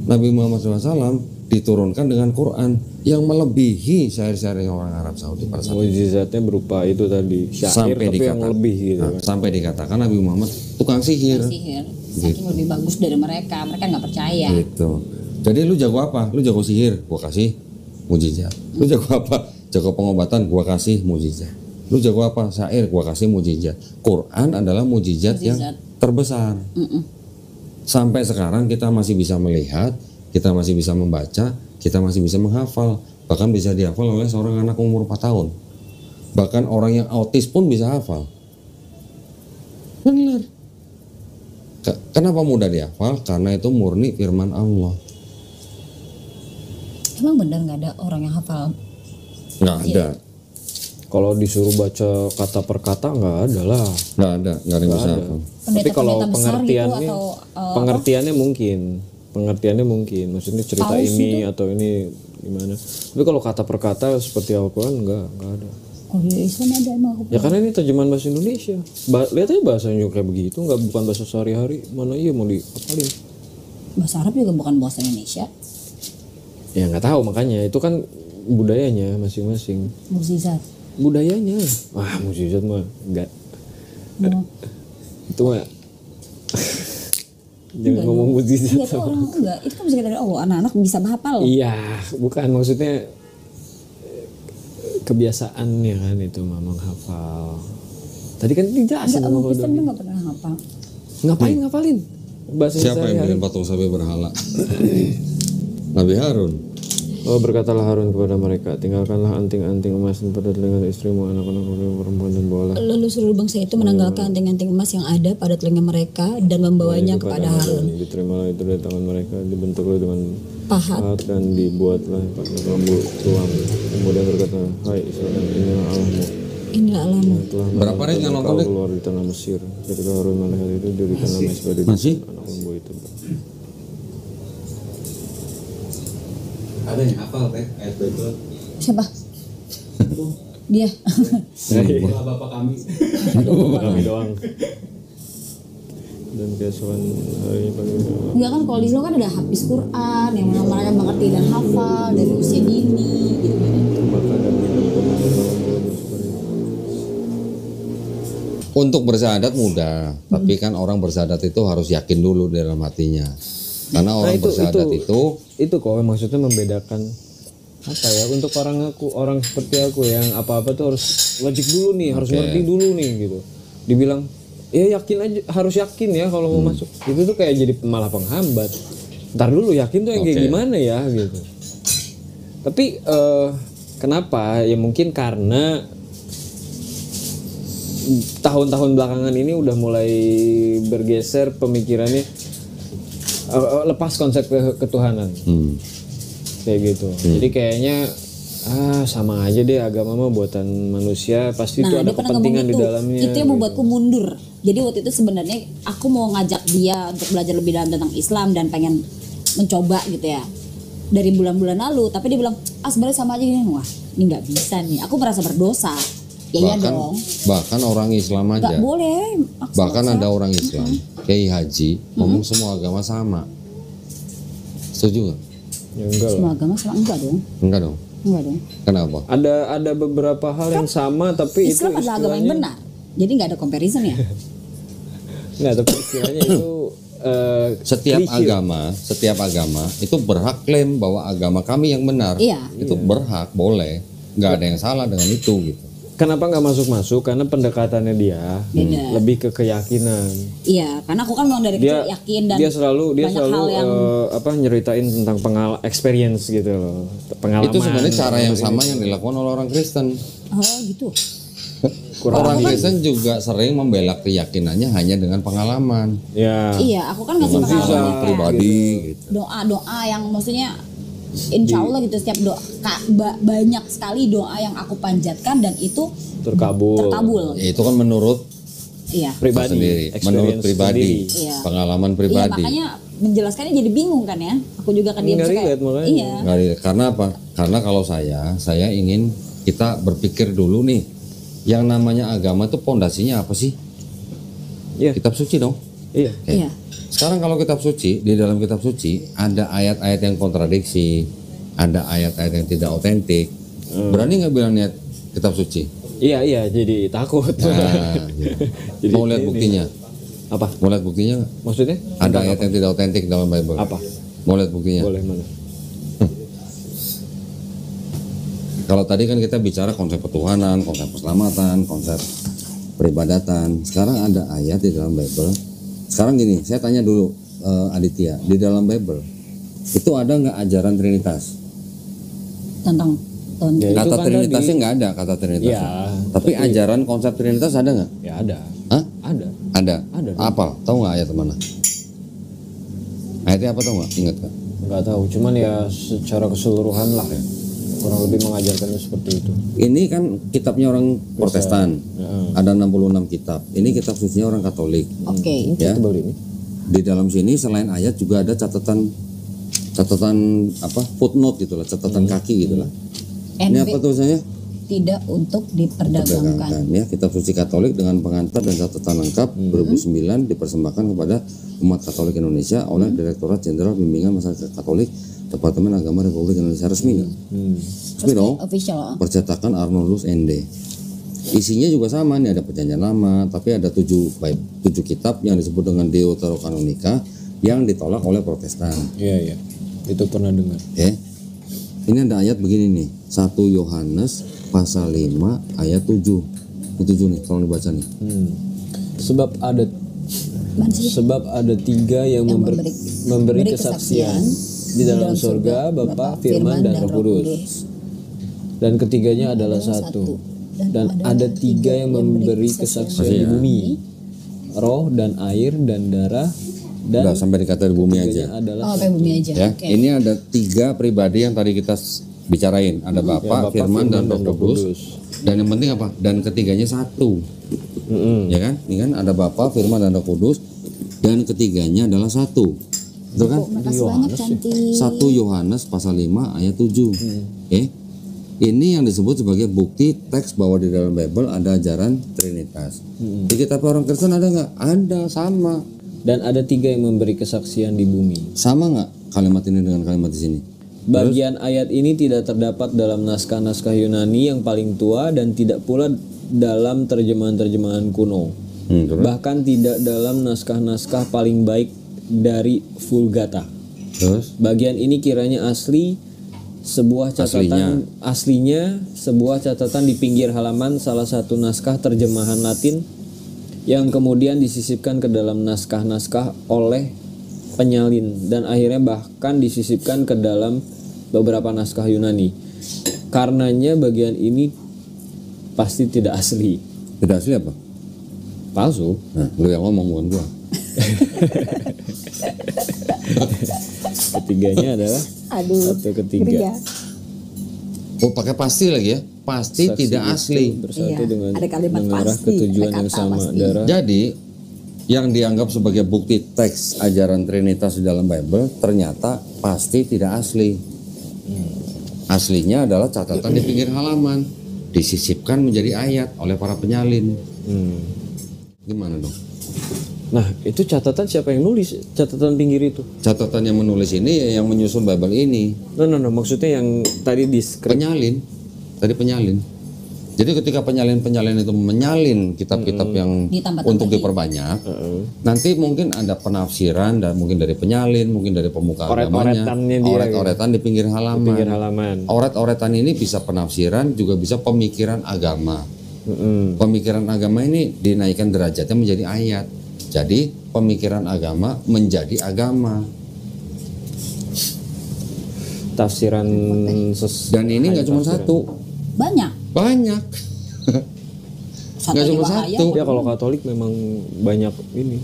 Nabi Muhammad SAW diturunkan dengan Quran yang melebihi syair-syair orang Arab Saudi pada saat itu. Mukjizatnya berupa itu tadi syair tapi yang lebih gitu. Nah, sampai dikatakan Nabi Muhammad tukang sihir. sihir. Saking lebih bagus dari mereka nggak percaya. Gitu. Jadi lu jago apa? Lu jago sihir, gua kasih mujizat. Lu jago apa? Jago pengobatan, gua kasih mujizat. Lu jago apa? Syair, gua kasih mujizat. Quran adalah mujizat yang terbesar. Sampai sekarang kita masih bisa melihat, kita masih bisa membaca, kita masih bisa menghafal. Bahkan bisa dihafal oleh seorang anak umur 4 tahun. Bahkan orang yang autis pun bisa hafal. Benar. Kenapa mudah dihafal? Karena itu murni firman Allah. Emang benar nggak ada orang yang hafal? Nggak ada. Kalau disuruh baca kata per kata nggak ada lah. Nggak ada yang bisa hafal. Tapi kalau Pendeta-pendeta besar gitu pengertiannya, atau pengertiannya mungkin. Maksudnya cerita Paus ini atau ini gimana. Tapi kalau kata per kata seperti Al-Quran nggak ada. oh iya Islam ada emang aku. Ya karena ini terjemahan bahasa Indonesia. Lihat aja bahasanya juga kayak begitu, nggak bukan bahasa sehari-hari. Mana iya mau dihafalin? Bahasa Arab juga bukan bahasa Indonesia. Ya nggak tahu, makanya itu kan budayanya masing-masing. Mukjizat. Budayanya, wah mukjizat mah enggak. Itu mah jangan ngomong mukjizat. Iya itu orang enggak. Itu kan bisa dari Allah. Anak-anak bisa menghafal. Iya, bukan maksudnya kebiasaannya kan itu mah menghafal. Tadi kan dijelasin Enggak, sama orang Kristen Doni. nggak pernah hafal. Ngapain ngapalin? Bahasa Siapa yang sehari-hari. bikin patung sapi berhala? Nabi Harun. Oh, berkatalah Harun kepada mereka, tinggalkanlah anting-anting emas pada telinga istrimu, anak-anak perempuan dan bawalah. Lalu seluruh bangsa itu menanggalkan anting-anting emas yang ada pada telinga mereka dan membawanya kepada Harun. Diterimalah itu dari tangan mereka, dibentuklah dengan Pahat dan dibuatlah pakai bambu tuang. Kemudian berkata, hai Israel, inilah Allahmu. inilah Allahmu. Telah Berapa ring yang nonton deh? keluar di tanah Mesir. Ketika Harun melihat itu, dirikan nama sebagai anak lembu itu. Ada yang hafal teh ayat Bible. Siapa? Dia. Itulah Bapak kami. Kami doang. Dan keesokan hari pagi. Enggak kan kalau di Islam kan ada hafiz Quran yang mereka mengerti dan hafal dari usia dini gitu. Untuk bersyahadat mudah, tapi kan orang bersyahadat itu harus yakin dulu di dalam hatinya. Karena orang bersyahadat itu kok maksudnya membedakan apa ya, untuk orang seperti aku yang apa-apa tuh harus logik dulu nih, harus ngerti dulu nih gitu. Dibilang ya yakin aja, harus yakin ya kalau mau masuk. Itu tuh kayak jadi malah penghambat. Ntar dulu yakin tuh yang kayak gimana ya gitu. Tapi kenapa? Ya mungkin karena tahun-tahun belakangan ini udah mulai bergeser pemikirannya, lepas konsep ketuhanan. Kayak gitu. Jadi kayaknya sama aja deh, agama mah buatan manusia, pasti itu ada kepentingan di dalamnya. Itu yang membuatku mundur. Jadi waktu itu sebenarnya aku mau ngajak dia untuk belajar lebih dalam tentang Islam dan pengen mencoba gitu ya dari bulan-bulan lalu, tapi dia bilang sebenarnya sama aja gini. Wah, ini nggak bisa nih, aku merasa berdosa. Ya dong. Bahkan orang Islam aja. Nggak boleh. Bahkan ada orang Islam, Kiai Haji, ngomong semua agama sama. Setuju nggak? Ya enggak lah. Semua agama sama enggak dong? Enggak dong. Enggak dong. Kenapa? Ada beberapa hal yang sama, tapi Islam itu adalah agama yang benar. Jadi nggak ada comparison ya. Nggak, tapi istilahnya itu setiap agama itu berhak klaim bahwa agama kami yang benar. Iya. Itu berhak, boleh. Nggak ada yang salah dengan itu gitu. Kenapa nggak masuk? Karena pendekatannya dia lebih ke keyakinan. Iya, karena aku kan memang dari kecil yakin dan dia selalu hal yang nyeritain tentang experience gitu loh, pengalaman. Itu sebenarnya cara yang sama yang dilakukan oleh orang Kristen. oh gitu. Orang Kristen juga sering membela keyakinannya hanya dengan pengalaman. Ya. Iya, aku kan ngasih pengalaman Pribadi gitu. Doa yang maksudnya insya Allah gitu, setiap doa banyak sekali doa yang aku panjatkan dan itu terkabul. Ya, itu kan menurut pribadi sendiri, menurut pribadi, pengalaman pribadi. Iya, makanya menjelaskannya jadi bingung kan ya. Aku juga kan dia kayak iya. Karena apa? Karena kalau saya ingin kita berpikir dulu nih, yang namanya agama itu pondasinya apa sih? Iya. Kitab suci dong. Iya. Iya. Sekarang kalau kitab suci, di dalam kitab suci ada ayat-ayat yang kontradiksi, ada ayat-ayat yang tidak otentik. Berani nggak bilang niat kitab suci? Iya, jadi takut. Nah, gitu. Mau lihat buktinya? Apa? Mau lihat buktinya nggak? Maksudnya? Ada ayat yang tidak otentik dalam Bible. Apa? Mau lihat buktinya? Boleh, mana? Kalau tadi kan kita bicara konsep ketuhanan, konsep keselamatan, konsep peribadatan. Sekarang ada ayat di dalam Bible. Sekarang gini, saya tanya dulu Aditya, di dalam Bible itu ada nggak ajaran Trinitas? Tentang Kata Trinitasnya nggak ada kata Trinitas. Ya, tapi ajaran konsep Trinitas ada nggak? Ya ada. Hah? Ada. Ada. Apa? Tahu nggak ayat mana? Ayatnya apa tahu nggak? Ingat kan? Nggak tahu, cuman ya secara keseluruhan lah ya, kurang lebih mengajarkannya seperti itu. Ini kan kitabnya orang Protestan. Ada 66 kitab. Ini kitab sucinya orang Katolik. Oke. Ya. Baru ini. Di dalam sini selain ayat juga ada catatan apa? Footnote gitulah, catatan kaki gitulah. Ini apa tulisannya? Tidak untuk diperdagangkan. Ya, kitab suci Katolik dengan pengantar dan catatan lengkap 2009 dipersembahkan kepada umat Katolik Indonesia oleh Direktorat Jenderal Bimbingan Masyarakat Katolik Departemen Agama Republik Indonesia. Resmi nggak? Resmi dong. Official. Percetakan Arnoldus ND. Isinya juga sama nih, ada Perjanjian Lama, tapi ada 7 kitab yang disebut dengan Deuterokanonika yang ditolak oleh Protestan. Iya. Itu pernah dengar. Ini ada ayat begini nih, 1 Yohanes pasal 5 ayat 7. Itu 7 nih, tolong dibaca nih. Sebab ada 3 yang memberi kesaksian di dalam surga Bapa, Firman, dan Roh Kudus. Dan ketiganya adalah satu. Dan ada tiga yang memberi kesaksian di bumi, roh dan air dan darah. Dan Udah sampai dikata di bumi aja. adalah Oh, kayak bumi aja. Ya, Oke. ini ada 3 pribadi yang tadi kita bicarain. Ada Bapa, Firman, dan Roh Kudus. Dan yang penting apa? Dan ketiganya satu. Ya kan? Ini kan ada Bapa, Firman, dan Roh Kudus. Dan ketiganya adalah satu. Betul kan? Oh, makasih banyak cantik. 1 Yohanes pasal 5 ayat 7. Oke. Ini yang disebut sebagai bukti teks bahwa di dalam Bible ada ajaran Trinitas. Di kitab orang Kristen ada nggak? Ada, sama. dan ada tiga yang memberi kesaksian di bumi. Sama nggak kalimat ini dengan kalimat di sini? Bagian ayat ini tidak terdapat dalam naskah-naskah Yunani yang paling tua dan tidak pula dalam terjemahan-terjemahan kuno. Terus? Bahkan tidak dalam naskah-naskah paling baik dari Vulgata. Terus? Bagian ini kiranya asli sebuah catatan aslinya sebuah catatan di pinggir halaman salah satu naskah terjemahan Latin yang kemudian disisipkan ke dalam naskah-naskah oleh penyalin dan akhirnya bahkan disisipkan ke dalam beberapa naskah Yunani. Karenanya bagian ini pasti tidak asli. Tidak asli apa? Palsu. Nah, lu yang ngomong bukan gua. Ketiganya adalah Aduh. satu ketiga. Oh, pakai pasti lagi ya? Pasti Saksi tidak itu asli. bersatu Iya, dengan ada kalimat mengarah pasti, ke tujuan ada yang kata sama. pasti. Darah Jadi yang dianggap sebagai bukti teks ajaran Trinitas di dalam Bible ternyata pasti tidak asli. Aslinya adalah catatan di pinggir halaman, disisipkan menjadi ayat oleh para penyalin. Gimana dong? Nah, itu catatan siapa yang nulis? Catatan pinggir itu. Catatan yang menulis ini ya yang menyusun Bible ini. No, maksudnya yang tadi di skrip. Penyalin. Tadi penyalin. Jadi ketika penyalin-penyalin itu menyalin kitab-kitab yang Ditambah-tambahin. untuk diperbanyak, nanti mungkin ada penafsiran dan mungkin dari penyalin, mungkin dari pemuka agamanya, Oret-oretannya dia, oret-oretan di pinggir halaman. Pinggir halaman. Oret-oretan ini bisa penafsiran, juga bisa pemikiran agama. Pemikiran agama ini dinaikkan derajatnya menjadi ayat. Jadi pemikiran agama menjadi agama. Tafsiran Dan ini nggak cuma satu, Banyak. banyak. Satu Nggak cuma juga satu. Ya kalau Katolik memang banyak ini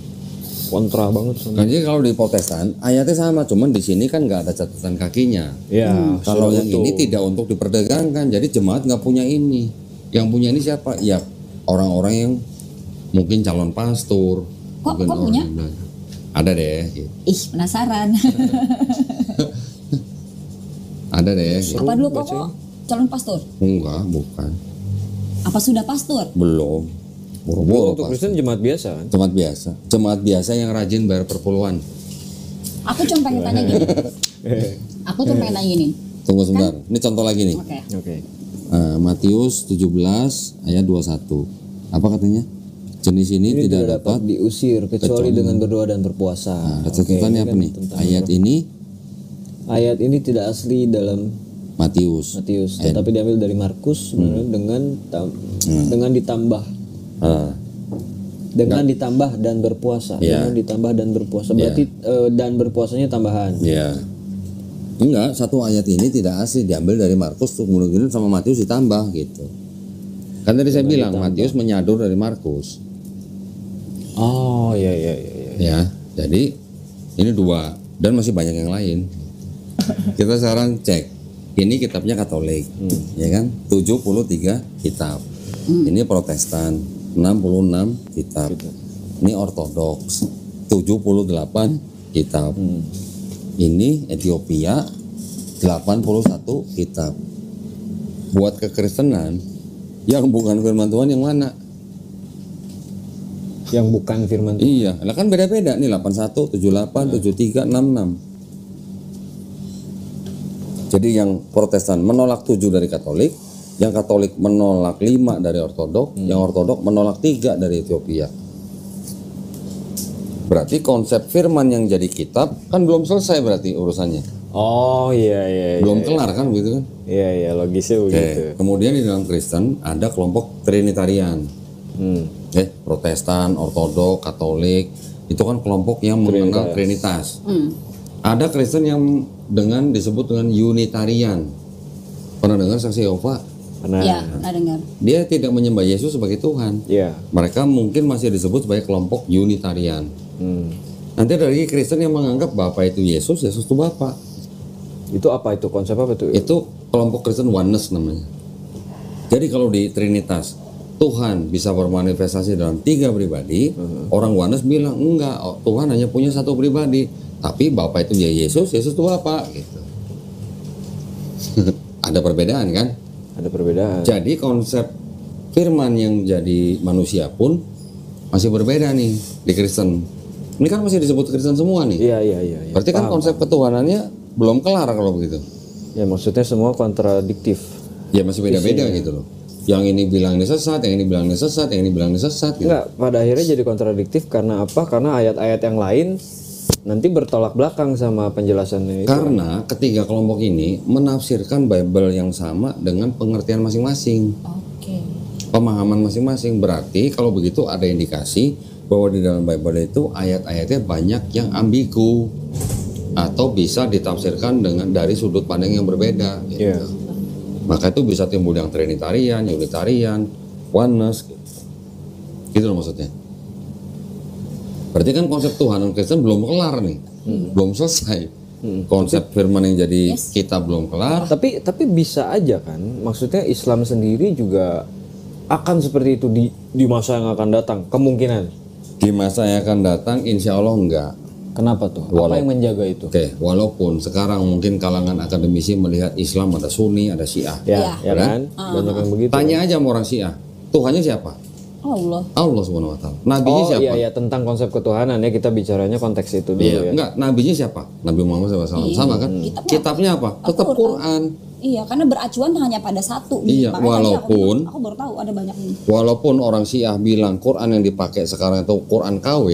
kontra banget sama. Nah, jadi kalau di Protestan ayatnya sama, cuman di sini kan nggak ada catatan kakinya. Ya, Kalau sudah yang betul. ini tidak untuk diperdagangkan, jadi jemaat nggak punya ini. Yang punya ini siapa? Ya orang-orang yang mungkin calon pastor. Kok mungkin punya? yang belajar. Ada deh. Gitu. Ih, penasaran. Ada deh. Gitu. Apa dulu kok calon pastor? Enggak, bukan. Apa sudah pastor? Belum. Boro-boro Untuk pas. Kristen jemaat biasa kan? Jemaat biasa. Jemaat biasa yang rajin bayar perpuluhan. Aku cuma pengen tanya gini. Aku cuma pengen tanya gini. Tunggu sebentar. Ini contoh lagi nih. Oke. Oke. Matius 17 ayat 21. Apa katanya? Jenis ini tidak dapat diusir kecuali dengan berdoa dan berpuasa. Ada catatannya apa nih? Ayat ini Ayat ini tidak asli dalam Matius. tetapi diambil dari Markus dengan ditambah dengan ditambah dan berpuasa. Ya. Dengan ditambah dan berpuasa berarti dan berpuasanya tambahan. Ya. Enggak, satu ayat ini tidak asli diambil dari Markus, kemudian sama Matius ditambah gitu. Kan tadi saya bilang Matius menyadur dari Markus. Oh, iya. Ya. Jadi ini 2 dan masih banyak yang lain. Kita sekarang cek. Ini kitabnya Katolik. Ya kan? 73 kitab. Ini Protestan 66 kitab. Ini Ortodoks 78 kitab. Ini Ethiopia 81 kitab. Buat kekristenan yang bukan firman Tuhan yang mana? Yang bukan firman Tuhan. Iya, lah kan beda-beda nih 81, 78, 73, 66. Jadi yang Protestan menolak 7 dari Katolik, yang Katolik menolak 5 dari Ortodok, yang Ortodok menolak 3 dari Ethiopia. Berarti konsep firman yang jadi kitab kan belum selesai berarti urusannya. Oh, iya. Belum kelar kan begitu kan? Iya, logisnya Oke. begitu. Kemudian di dalam Kristen ada kelompok Trinitarian. Protestan, Ortodok, Katolik, itu kan kelompok yang mengenal Trinitas. Ada Kristen yang disebut dengan Unitarian. Pernah dengar saksi Yehova? Pernah. Ya, pernah dengar. Dia tidak menyembah Yesus sebagai Tuhan. Iya. Mereka mungkin masih disebut sebagai kelompok Unitarian. Nanti ada lagi Kristen yang menganggap Bapa itu Yesus, Yesus itu Bapa. Itu apa itu? Konsep apa itu? Itu kelompok Kristen Oneness namanya. Jadi kalau di Trinitas Tuhan bisa bermanifestasi dalam 3 pribadi, orang Oneness bilang enggak, Tuhan hanya punya 1 pribadi, tapi Bapa itu ya Yesus, Yesus itu Bapa gitu. Ada perbedaan kan? Ada perbedaan. Jadi konsep firman yang jadi manusia pun masih berbeda nih di Kristen. Ini kan masih disebut Kristen semua nih. Iya. Berarti kan konsep ketuhanannya belum kelar kalau begitu. Ya maksudnya semua kontradiktif. Ya masih beda-beda gitu loh. Yang ini bilang ini sesat, yang ini bilang ini sesat, yang ini bilang ini sesat gitu. Enggak, pada akhirnya jadi kontradiktif karena apa? Karena ayat-ayat yang lain nanti bertolak belakang sama penjelasannya itu. Karena ketiga kelompok ini menafsirkan Bible yang sama dengan pengertian masing-masing, Oke. pemahaman masing-masing. Berarti kalau begitu ada indikasi bahwa di dalam Bible itu ayat-ayatnya banyak yang ambigu atau bisa ditafsirkan dari sudut pandang yang berbeda. Gitu. Iya. Maka itu bisa timbul yang Trinitarian, Unitarian, Oneness, gitu loh maksudnya. Berarti kan konsep Tuhan dan Kristen belum kelar nih, belum selesai. Konsep firman yang jadi kita belum kelar. Tapi bisa aja kan? Maksudnya Islam sendiri juga akan seperti itu di masa yang akan datang, kemungkinan. Di masa yang akan datang, insya Allah enggak. Kenapa tuh? Apa yang menjaga itu? Oke, walaupun sekarang mungkin kalangan akademisi melihat Islam ada Sunni, ada Syiah. Ya kan? Banyak yang begitu. Tanya aja sama orang Syiah, Tuhannya siapa? Allah. Allah Subhanahu Wa Taala. Nabinya siapa? Iya tentang konsep ketuhanan ya, kita bicaranya konteks itu dulu ya. Enggak, nabinya siapa? Nabi Muhammad SAW. Sama kan? Kitabnya apa? Tetap Quran. Iya, karena beracuan hanya pada satu. Iya, Makanya walaupun aku baru tahu ada banyak ini. walaupun orang Syiah bilang Quran yang dipakai sekarang itu Quran KW,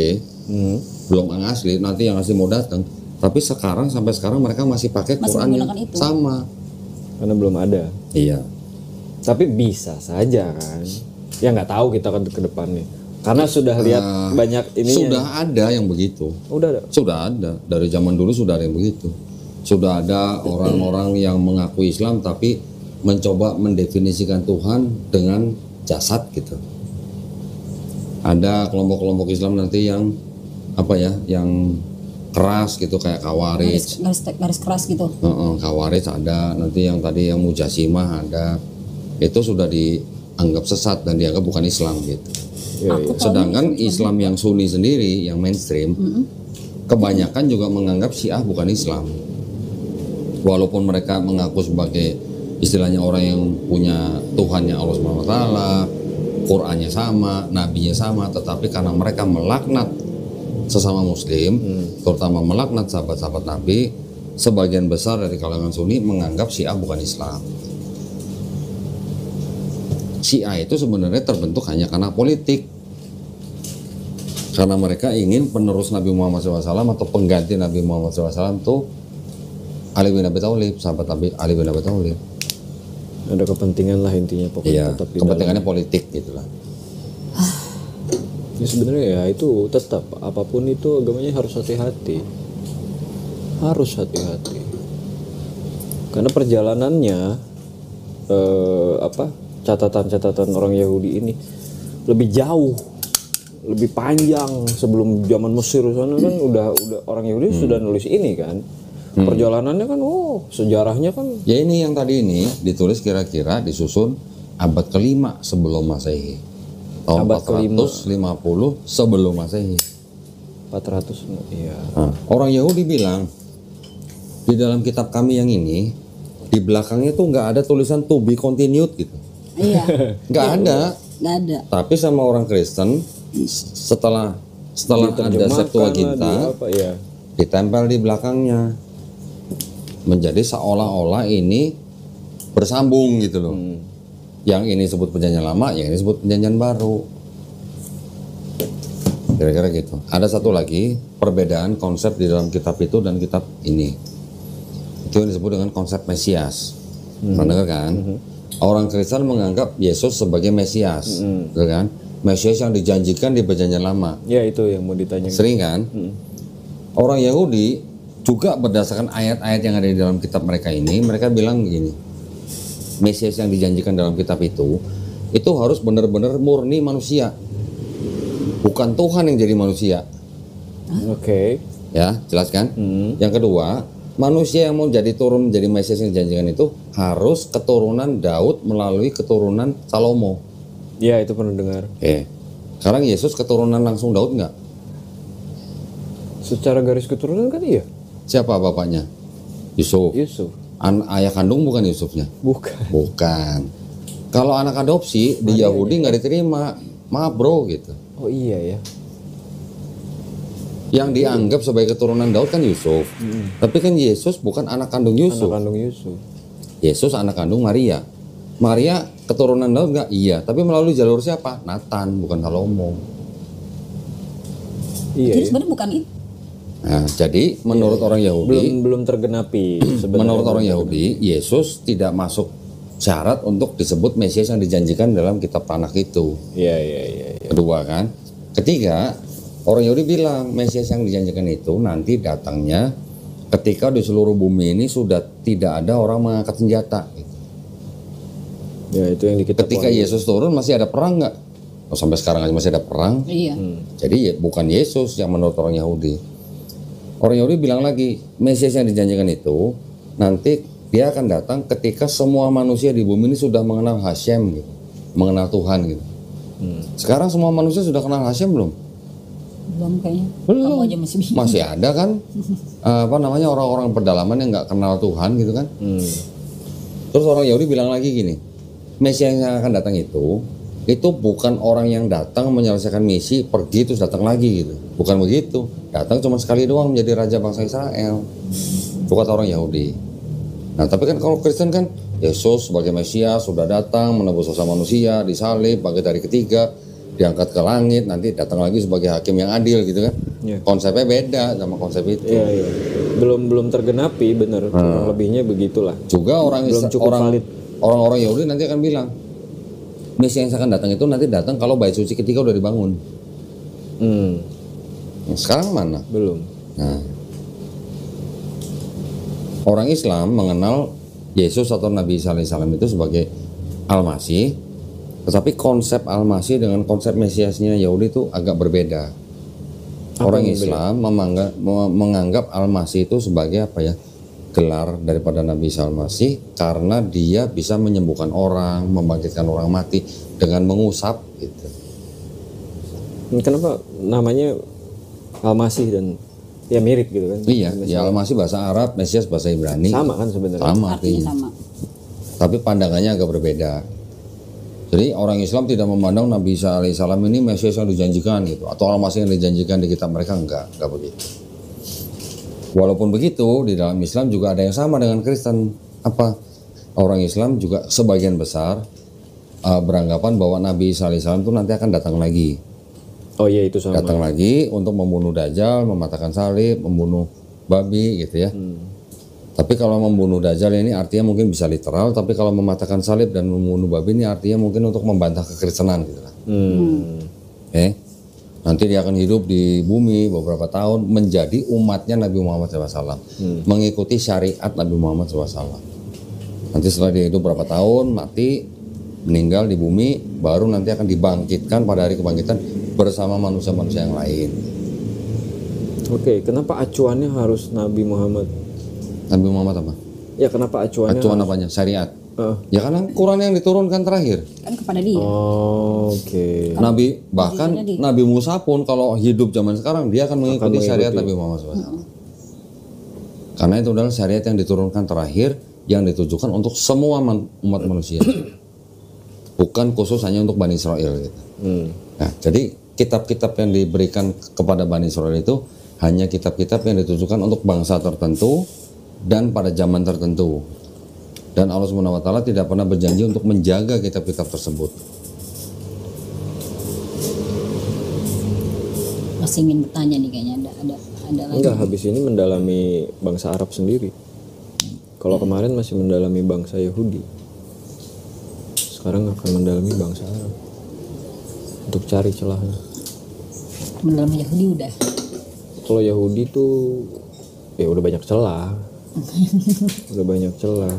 belum yang asli, nanti yang asli mau datang. Tapi sampai sekarang mereka masih pakai Masih Quran yang menggunakan itu. sama. Karena belum ada. Iya. Tapi bisa saja kan. Ya nggak tahu kita kan ke depannya. Karena sudah lihat banyak ininya. Sudah ada yang begitu. Udah ada. Sudah ada. Dari zaman dulu sudah ada yang begitu. Sudah ada orang-orang yang mengaku Islam tapi mencoba mendefinisikan Tuhan dengan jasad gitu. Ada kelompok-kelompok Islam nanti yang yang keras gitu kayak Khawarij. Garis keras gitu. Khawarij ada, nanti yang tadi yang Mujasimah ada. Itu sudah dianggap sesat dan dianggap bukan Islam gitu. Sedangkan Islam yang Sunni sendiri, yang mainstream, kebanyakan juga menganggap Syiah bukan Islam. Walaupun mereka mengaku sebagai istilahnya orang yang punya Tuhannya Allah Subhanahu Wa Taala, Qurannya sama, Nabinya sama, tetapi karena mereka melaknat sesama Muslim, terutama melaknat sahabat-sahabat Nabi, sebagian besar dari kalangan Sunni menganggap Syiah bukan Islam. Syiah itu sebenarnya terbentuk hanya karena politik, karena mereka ingin penerus Nabi Muhammad SAW atau pengganti Nabi Muhammad SAW itu Ali bin Abi Thalib, sahabat Nabi Ali bin Abi Thalib. Ada kepentingan lah intinya pokoknya. Iya, tetap di kepentingannya politik gitulah. Ya sebenarnya ya itu tetap apapun itu agamanya harus hati-hati. Harus hati-hati. Karena perjalanannya catatan-catatan orang Yahudi ini lebih jauh, lebih panjang sebelum zaman Mesir sana kan udah orang Yahudi sudah nulis ini kan. Perjalanannya kan sejarahnya kan Ya ini yang tadi ini ditulis kira-kira disusun abad ke-5 sebelum Masehi. Tahun Abad ke-5. 450 sebelum Masehi. 400 iya. Nah, orang Yahudi bilang di dalam kitab kami yang ini di belakangnya tuh nggak ada tulisan to be continued gitu. Iya. Nggak ada. Nggak ada. Tapi sama orang Kristen setelah ada Septuaginta ya. ditempel di belakangnya menjadi seolah-olah ini bersambung gitu loh. Yang ini sebut perjanjian lama, yang ini sebut perjanjian baru. Kira-kira gitu. Ada satu lagi perbedaan konsep di dalam kitab itu dan kitab ini. Itu yang disebut dengan konsep Mesias. Pernah dengar kan? Orang Kristen menganggap Yesus sebagai Mesias, gitu kan? Mesias yang dijanjikan di perjanjian lama. Ya itu yang mau ditanya. Sering kan? Orang Yahudi juga berdasarkan ayat-ayat yang ada di dalam kitab mereka ini, mereka bilang begini, Mesias yang dijanjikan dalam kitab itu harus benar-benar murni manusia, bukan Tuhan yang jadi manusia. Oke. Ya, jelaskan. Yang kedua, manusia yang mau jadi turun menjadi Mesias yang dijanjikan itu harus keturunan Daud melalui keturunan Salomo. Ya, itu pernah dengar. Oke. Sekarang Yesus keturunan langsung Daud nggak? Secara garis keturunan kan iya. Siapa bapaknya? Yusuf. Yusuf. Ayah kandung bukan Yusufnya? Bukan. Bukan. Kalau anak adopsi di Yahudi nggak diterima. Maaf bro gitu. Oh iya ya. Yang dianggap sebagai keturunan Daud kan Yusuf. Tapi kan Yesus bukan anak kandung Yusuf. Anak kandung Yusuf. Yesus anak kandung Maria. Maria keturunan Daud nggak? Iya. Tapi melalui jalur siapa? Nathan, bukan Salomo. Iya. Jadi Ya. sebenarnya bukan itu. Nah, jadi menurut orang Yahudi, Belum tergenapi sebenarnya. menurut orang Yahudi, Yesus tidak masuk syarat untuk disebut Mesias yang dijanjikan dalam kitab Tanakh itu. Iya. Kedua kan. Ketiga, orang Yahudi bilang Mesias yang dijanjikan itu nanti datangnya ketika di seluruh bumi ini sudah tidak ada orang mengangkat senjata. Ya, itu yang di kitab Ketika Wahyu. Yesus turun masih ada perang nggak? Oh, sampai sekarang aja masih ada perang. Iya. Jadi ya, bukan Yesus yang menurut orang Yahudi. Orang Yahudi bilang lagi, Mesias yang dijanjikan itu nanti dia akan datang ketika semua manusia di bumi ini sudah mengenal Hashem gitu, mengenal Tuhan gitu. Sekarang semua manusia sudah kenal Hashem belum? Belum kayaknya. Belum. Kamu aja masih bingung. Masih ada kan orang-orang pedalaman yang nggak kenal Tuhan gitu kan. Terus orang Yahudi bilang lagi gini, Mesias yang akan datang itu bukan orang yang datang menyelesaikan misi pergi terus datang lagi gitu, bukan begitu. Datang cuma sekali doang menjadi raja bangsa Israel. Itu kata orang Yahudi. Nah tapi kan kalau Kristen kan Yesus sebagai Mesias sudah datang menebus dosa manusia, disalib, bangkit hari ketiga, diangkat ke langit, nanti datang lagi sebagai hakim yang adil gitu kan. Konsepnya beda sama konsep itu. Iya. Belum tergenapi, bener. Kurang lebihnya begitulah. Juga Belum cukup valid. orang-orang Yahudi nanti akan bilang Mesias yang akan datang itu nanti datang kalau bait suci ketiga udah dibangun. Nah, sekarang mana? Belum. Nah, orang Islam mengenal Yesus atau Nabi Isa alaihissalam itu sebagai Al-Masih, tetapi konsep Al-Masih dengan konsep Mesiasnya Yahudi itu agak berbeda. Orang Islam menganggap Al-Masih itu sebagai apa ya? Gelar daripada Nabi Isa Al-Masih karena dia bisa menyembuhkan orang, membangkitkan orang mati dengan mengusap gitu. Kenapa namanya Al-Masih dan ya mirip gitu kan? Iya, ya Al-Masih bahasa Arab, Mesias bahasa Ibrani. Sama kan sebenarnya. Sama Artinya artinya. sama. Tapi pandangannya agak berbeda. Jadi orang Islam tidak memandang Nabi Isa alaihissalam ini Mesias yang dijanjikan gitu, atau Al-Masih yang dijanjikan di kitab mereka, enggak begitu. Walaupun begitu, di dalam Islam juga ada yang sama dengan Kristen. Apa? Orang Islam juga sebagian besar beranggapan bahwa Nabi Isa alaihissalam itu nanti akan datang lagi. Oh iya itu sama. Datang lagi untuk membunuh Dajjal, mematahkan salib, membunuh babi gitu ya. Tapi kalau membunuh Dajjal ini artinya mungkin bisa literal, tapi kalau mematahkan salib dan membunuh babi ini artinya mungkin untuk membantah kekristenan gitu lah. Nanti dia akan hidup di bumi beberapa tahun menjadi umatnya Nabi Muhammad SAW, mengikuti syariat Nabi Muhammad SAW. Nanti setelah dia hidup berapa tahun, mati, meninggal di bumi, baru nanti akan dibangkitkan pada hari kebangkitan bersama manusia-manusia yang lain. Oke, kenapa acuannya harus Nabi Muhammad? Nabi Muhammad apa? Ya kenapa acuannya? Acuan apanya? Syariat. Ya karena Quran yang diturunkan terakhir. Kan kepada dia. Oke. Nabi bahkan Nabi Musa pun kalau hidup zaman sekarang dia akan mengikuti syariat Nabi Muhammad SAW. Karena itu adalah syariat yang diturunkan terakhir yang ditujukan untuk semua umat manusia. Bukan khusus hanya untuk Bani Israel gitu. Nah, jadi kitab-kitab yang diberikan kepada Bani Israel itu hanya kitab-kitab yang ditujukan untuk bangsa tertentu dan pada zaman tertentu. Dan Allah SWT tidak pernah berjanji untuk menjaga kitab-kitab tersebut. Masih ingin bertanya nih kayaknya ada lagi. Enggak, habis ini mendalami bangsa Arab sendiri. Kalau kemarin masih mendalami bangsa Yahudi, sekarang akan mendalami bangsa Arab untuk cari celahnya. Mendalam Yahudi udah. Kalau Yahudi tuh ya udah banyak celah. Udah banyak celah.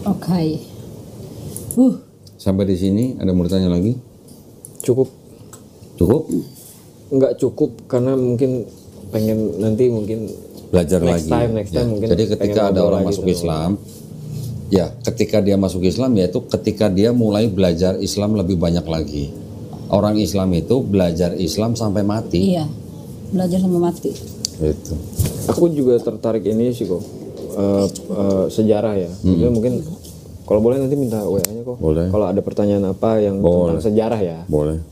Oke. Sampai di sini ada mau ditanya lagi? Cukup. Cukup? Nggak cukup karena mungkin pengen nanti mungkin Belajar next lagi. time Ya. mungkin Jadi ketika pengen ada ngobrol orang lagi masuk sama Islam, ya ketika dia masuk Islam yaitu ketika dia mulai belajar Islam lebih banyak lagi. Orang Islam itu belajar Islam sampai mati. Iya. Belajar sampai mati. Gitu. Aku juga tertarik ini sih kok sejarah ya. Jadi mungkin kalau boleh nanti minta WA-nya kok. Boleh. Kalau ada pertanyaan apa yang tentang sejarah ya. Boleh.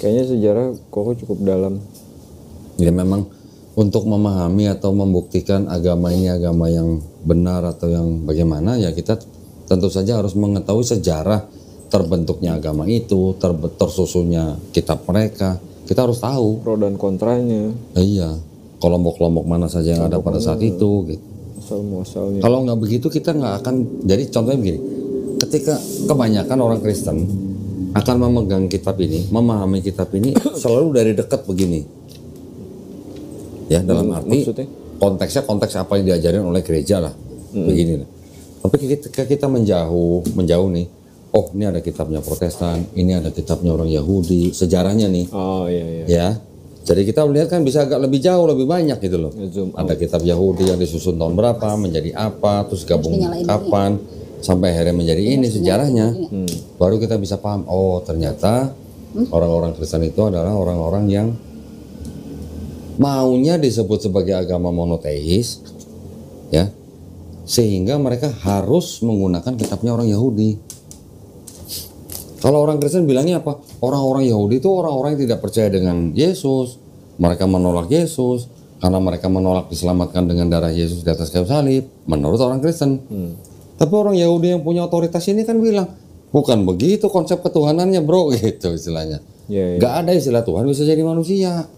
Kayaknya sejarah kok cukup dalam. Ya memang untuk memahami atau membuktikan agama ini agama yang benar atau yang bagaimana ya kita tentu saja harus mengetahui sejarah terbentuknya agama itu, tersusunnya kitab mereka. Kita harus tahu. Pro dan kontranya. Iya. Kelompok-kelompok mana saja yang ada pada saat itu gitu. Asal-muasalnya. Kalau nggak begitu kita nggak akan, jadi contohnya begini, ketika kebanyakan orang Kristen akan memegang kitab ini, memahami kitab ini selalu dari dekat begini, ya dalam arti Maksudnya? konteksnya konteks apa yang diajarin oleh gereja lah, begini lah. Tapi ketika kita menjauh nih, oh ini ada kitabnya Protestan, ini ada kitabnya orang Yahudi, sejarahnya nih, Oh iya. ya. Jadi kita melihat kan bisa agak lebih jauh, lebih banyak gitu loh. Zoom Ada kitab Yahudi yang disusun tahun berapa, menjadi apa, terus gabung kapan, sampai akhirnya menjadi ini sejarahnya. Baru kita bisa paham, oh ternyata orang-orang Kristen itu adalah orang-orang yang maunya disebut sebagai agama monoteis, ya, sehingga mereka harus menggunakan kitabnya orang Yahudi. Kalau orang Kristen bilangnya apa? Orang-orang Yahudi itu orang-orang yang tidak percaya dengan Yesus. Mereka menolak Yesus karena mereka menolak diselamatkan dengan darah Yesus di atas kayu salib. Menurut orang Kristen. Tapi orang Yahudi yang punya otoritas ini kan bilang, bukan begitu konsep ketuhanannya bro, gitu istilahnya. Iya. Gak ada istilah Tuhan bisa jadi manusia.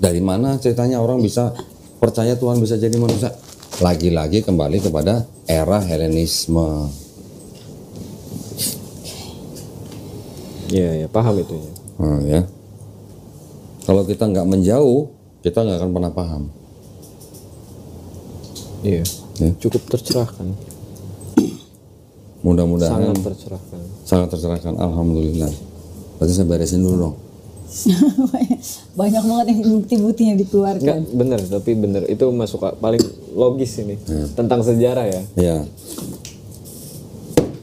Dari mana ceritanya orang bisa percaya Tuhan bisa jadi manusia? Lagi-lagi kembali kepada era Helenisme. Iya, paham itu ya. Nah, ya. Kalau kita nggak menjauh, kita nggak akan pernah paham. Iya. Ya. Cukup tercerahkan. Mudah-mudahan Sangat tercerahkan. sangat tercerahkan. Alhamdulillah. Berarti saya beresin dulu dong. Banyak banget yang bukti-bukti yang dikeluarkan. Enggak, bener, tapi bener. Itu masuk paling logis ini. Tentang sejarah ya. Ya.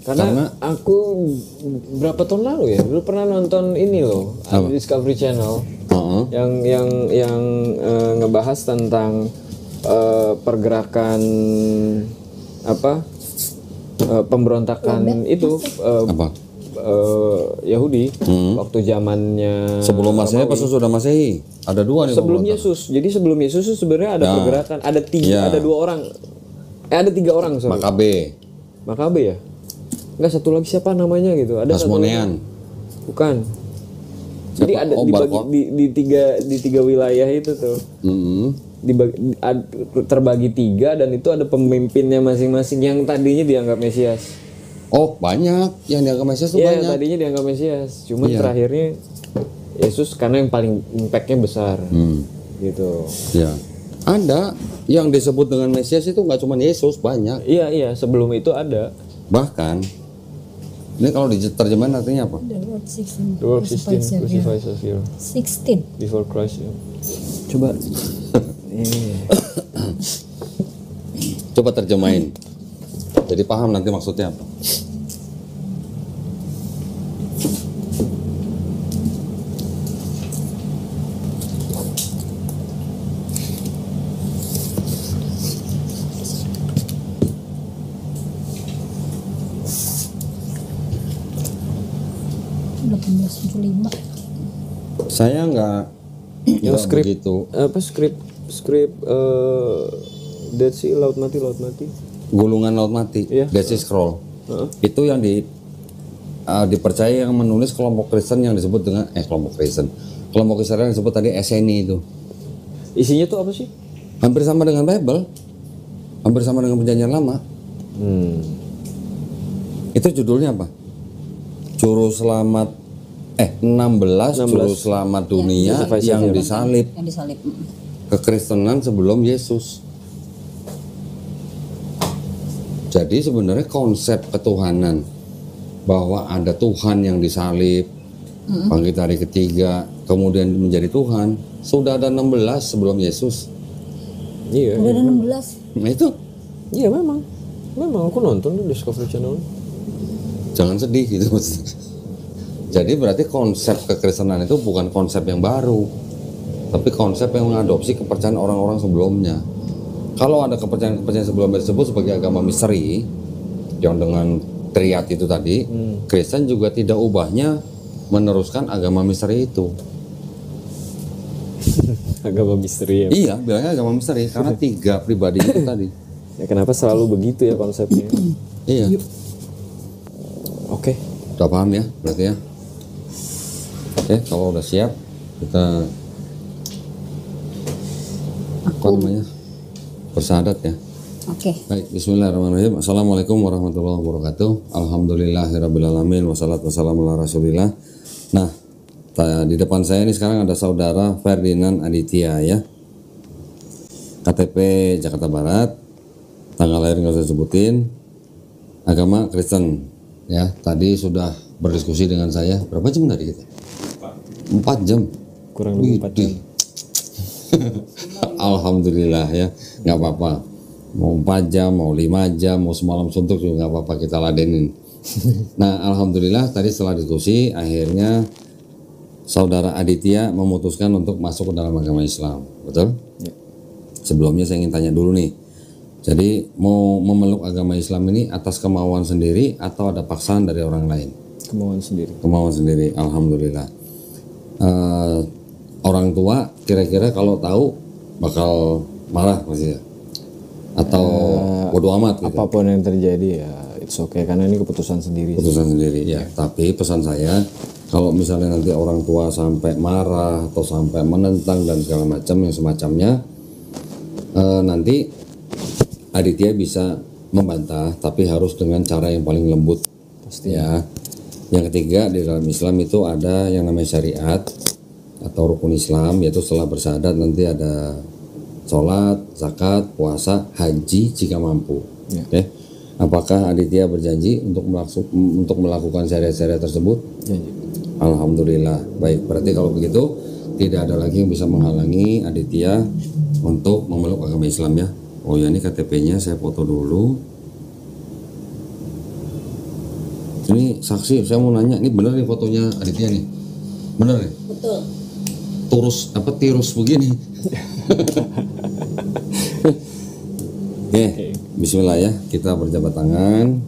Karena aku berapa tahun lalu ya, dulu pernah nonton ini loh, Discovery Channel, yang ngebahas tentang pergerakan apa pemberontakan itu Yahudi waktu zamannya Sebelum Masehi apa sesudah Masehi? Ada dua nih. sebelum Yesus. Jadi sebelum Yesus itu sebenarnya ada pergerakan, ada tiga, ada dua orang, ada tiga orang. Makabe ya. Enggak, satu lagi siapa namanya gitu. Ada Hasmonean. Bukan. Jadi ada di tiga wilayah itu tuh. Terbagi tiga dan itu ada pemimpinnya masing-masing yang tadinya dianggap Mesias. Oh, banyak yang dianggap Mesias tuh Iya, banyak. tadinya dianggap Mesias. Cuman terakhirnya Yesus karena yang paling impact-nya besar. Gitu. Ya. Ada yang disebut dengan Mesias itu nggak cuma Yesus, banyak. Iya, sebelum itu ada. Bahkan ini kalau diterjemahin artinya apa? The Lord 16. The World 16 crucified of hero 16. before Christ. Ya. Coba. Coba terjemahin. Jadi paham nanti maksudnya apa. Saya nggak skrip begitu. Apa skrip Dead Sea, Laut Mati. Gulungan Laut Mati, Iya. Dead Sea Scroll. Itu yang dipercaya yang menulis kelompok Kristen yang disebut dengan kelompok Israel yang disebut tadi Esseni itu. Isinya tuh apa sih? Hampir sama dengan Bible, hampir sama dengan Perjanjian Lama. Itu judulnya apa? Juru Selamat 16 juru selamat dunia yang disalib. Yang disalib. Kekristenan sebelum Yesus. Jadi sebenarnya konsep ketuhanan bahwa ada Tuhan yang disalib, bangkit hari ketiga, kemudian menjadi Tuhan, sudah ada 16 sebelum Yesus. Iya. Udah ada 16. Nah itu Iya memang aku nonton di Discovery Channel. jangan sedih gitu maksudnya. Jadi berarti konsep kekristenan itu bukan konsep yang baru, tapi konsep yang mengadopsi kepercayaan orang-orang sebelumnya. Kalau ada kepercayaan sebelumnya disebut sebagai agama misteri yang dengan triad itu tadi, Kristen juga tidak ubahnya meneruskan agama misteri itu. Agama misteri ya. Iya, bilangnya agama misteri karena 3 pribadi itu tadi. Ya kenapa selalu begitu ya konsepnya? Iya. Oke. Udah paham ya berarti ya. Oke, kalau udah siap kita apa namanya? Bersahadat ya. Oke. Baik, bismillahirrahmanirrahim. Assalamualaikum warahmatullahi wabarakatuh. Alhamdulillahirrabbilalamin. Wassalatu wassalamu ala rasulillah. Nah, di depan saya ini sekarang ada saudara Ferdinand Aditya ya. KTP Jakarta Barat. Tanggal lahir nggak usah sebutin. Agama Kristen ya. Tadi sudah berdiskusi dengan saya. Berapa jam tadi kita? 4 jam. Kurang lebih 4 jam. Alhamdulillah ya, nggak apa-apa. Mau 4 jam, mau 5 jam, mau semalam suntuk juga nggak apa-apa, kita ladenin. Nah, alhamdulillah tadi setelah diskusi akhirnya saudara Aditya memutuskan untuk masuk ke dalam agama Islam, betul? Ya. Sebelumnya saya ingin tanya dulu nih. Jadi mau memeluk agama Islam ini atas kemauan sendiri atau ada paksaan dari orang lain? Kemauan sendiri. Kemauan sendiri, alhamdulillah. Orang tua kira-kira kalau tahu bakal marah pasti ya? Atau bodo amat gitu? Apapun yang terjadi ya it's okay karena ini keputusan sendiri. Keputusan sendiri ya. Tapi pesan saya kalau misalnya nanti orang tua sampai marah atau sampai menentang dan segala macam yang semacamnya, nanti Aditya bisa membantah tapi harus dengan cara yang paling lembut. Pasti ya. Yang ketiga di dalam Islam itu ada yang namanya syariat atau rukun Islam, yaitu setelah bersyahadat nanti ada sholat, zakat, puasa, haji jika mampu. Ya. Oke. Apakah Aditya berjanji untuk melakukan syariat-syariat tersebut? Janji. Alhamdulillah. Baik, berarti kalau begitu tidak ada lagi yang bisa menghalangi Aditya untuk memeluk agama Islam ya. Oh ya, ini KTP-nya saya foto dulu. Ini saksi, saya mau nanya, ini benar nih fotonya Aditya nih? Benar nih? Betul. Tirus begini. Oke, bismillah ya, kita berjabat tangan.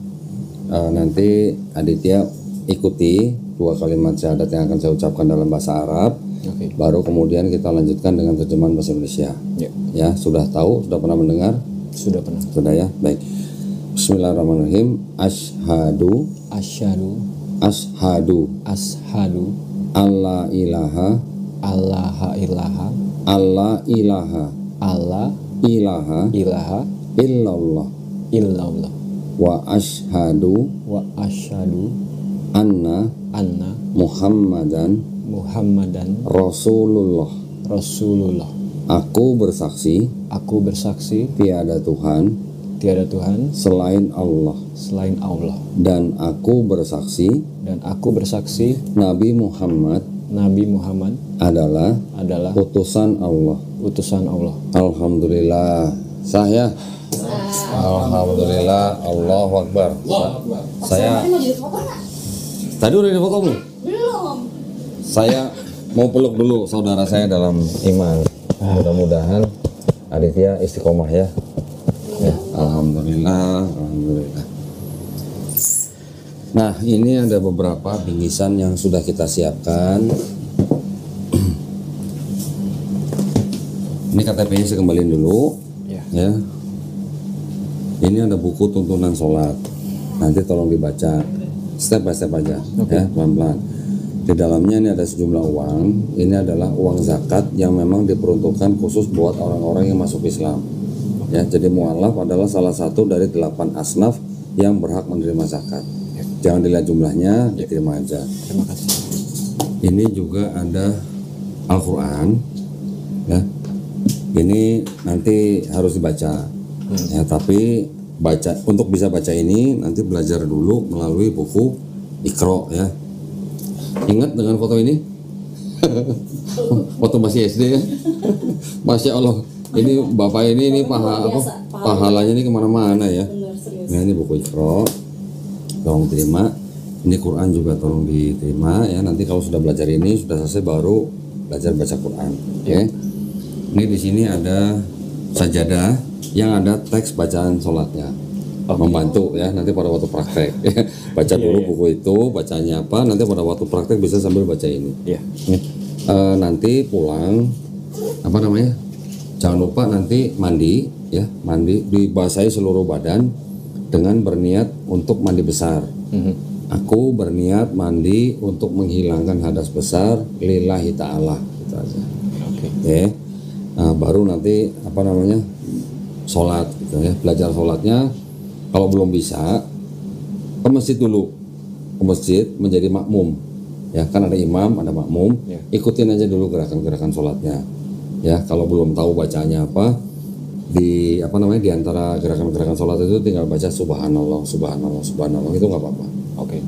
Nanti Aditya ikuti 2 kalimat syahadat yang akan saya ucapkan dalam bahasa Arab. Oke. Baru kemudian kita lanjutkan dengan terjemahan bahasa Indonesia. Ya. Ya, sudah tahu, sudah pernah mendengar? Sudah pernah. Sudah ya, baik. Bismillahirrahmanirrahim. Asyhadu Ashadu alla ilaha Allah ilaha illallah illallah wa asyhadu anna Muhammadan Rasulullah. Aku bersaksi tiada Tuhan selain Allah, dan aku bersaksi Nabi Muhammad adalah utusan Allah. Alhamdulillah. Sah ya? Alhamdulillah. Allahu Akbar. Saya tadi udah di foto belum? Saya mau peluk dulu saudara saya dalam iman. Mudah-mudahan Aditya istiqomah ya. Ya, alhamdulillah. Nah, ini ada beberapa bingkisan yang sudah kita siapkan. Ini KTP-nya saya kembaliin dulu. Ya. Ini ada buku tuntunan sholat. Nanti tolong dibaca step by step aja, ya, pelan-pelan. Di dalamnya ini ada sejumlah uang. Ini adalah uang zakat yang memang diperuntukkan khusus buat orang-orang yang masuk Islam. Ya, jadi mualaf adalah salah satu dari 8 asnaf yang berhak menerima zakat. Jangan dilihat jumlahnya, diterima aja. Terima kasih. Ini juga ada Al-Quran, ya. Ini nanti harus dibaca, ya. Tapi untuk bisa baca ini nanti belajar dulu melalui buku Iqra, ya. Ingat dengan foto ini? Foto masih SD ya. Masya Allah. Ini bapak ini pahalanya ini kemana-mana ya. Nah, ini buku Iqra, tolong terima. Ini Quran juga tolong diterima ya. Nanti kalau sudah belajar ini sudah selesai baru belajar baca Quran. Oke. Ini di sini ada sajadah yang ada teks bacaan sholatnya. Membantu ya nanti pada waktu praktek. Baca dulu buku itu bacanya apa. Nanti pada waktu praktek bisa sambil baca ini. Nanti pulang apa namanya? Jangan lupa nanti mandi ya, mandi dibasahi seluruh badan dengan berniat untuk mandi besar. Aku berniat mandi untuk menghilangkan hadas besar lillahi ta'ala gitu aja. Oke. Nah, baru nanti apa namanya? Sholat gitu ya. Belajar sholatnya kalau belum bisa ke masjid dulu. Ke masjid menjadi makmum. Ya, kan ada imam, ada makmum. Ikutin aja dulu gerakan-gerakan sholatnya. Ya, kalau belum tahu bacanya apa, di antara gerakan-gerakan sholat itu tinggal baca subhanallah, subhanallah, subhanallah, itu nggak apa-apa. Oke.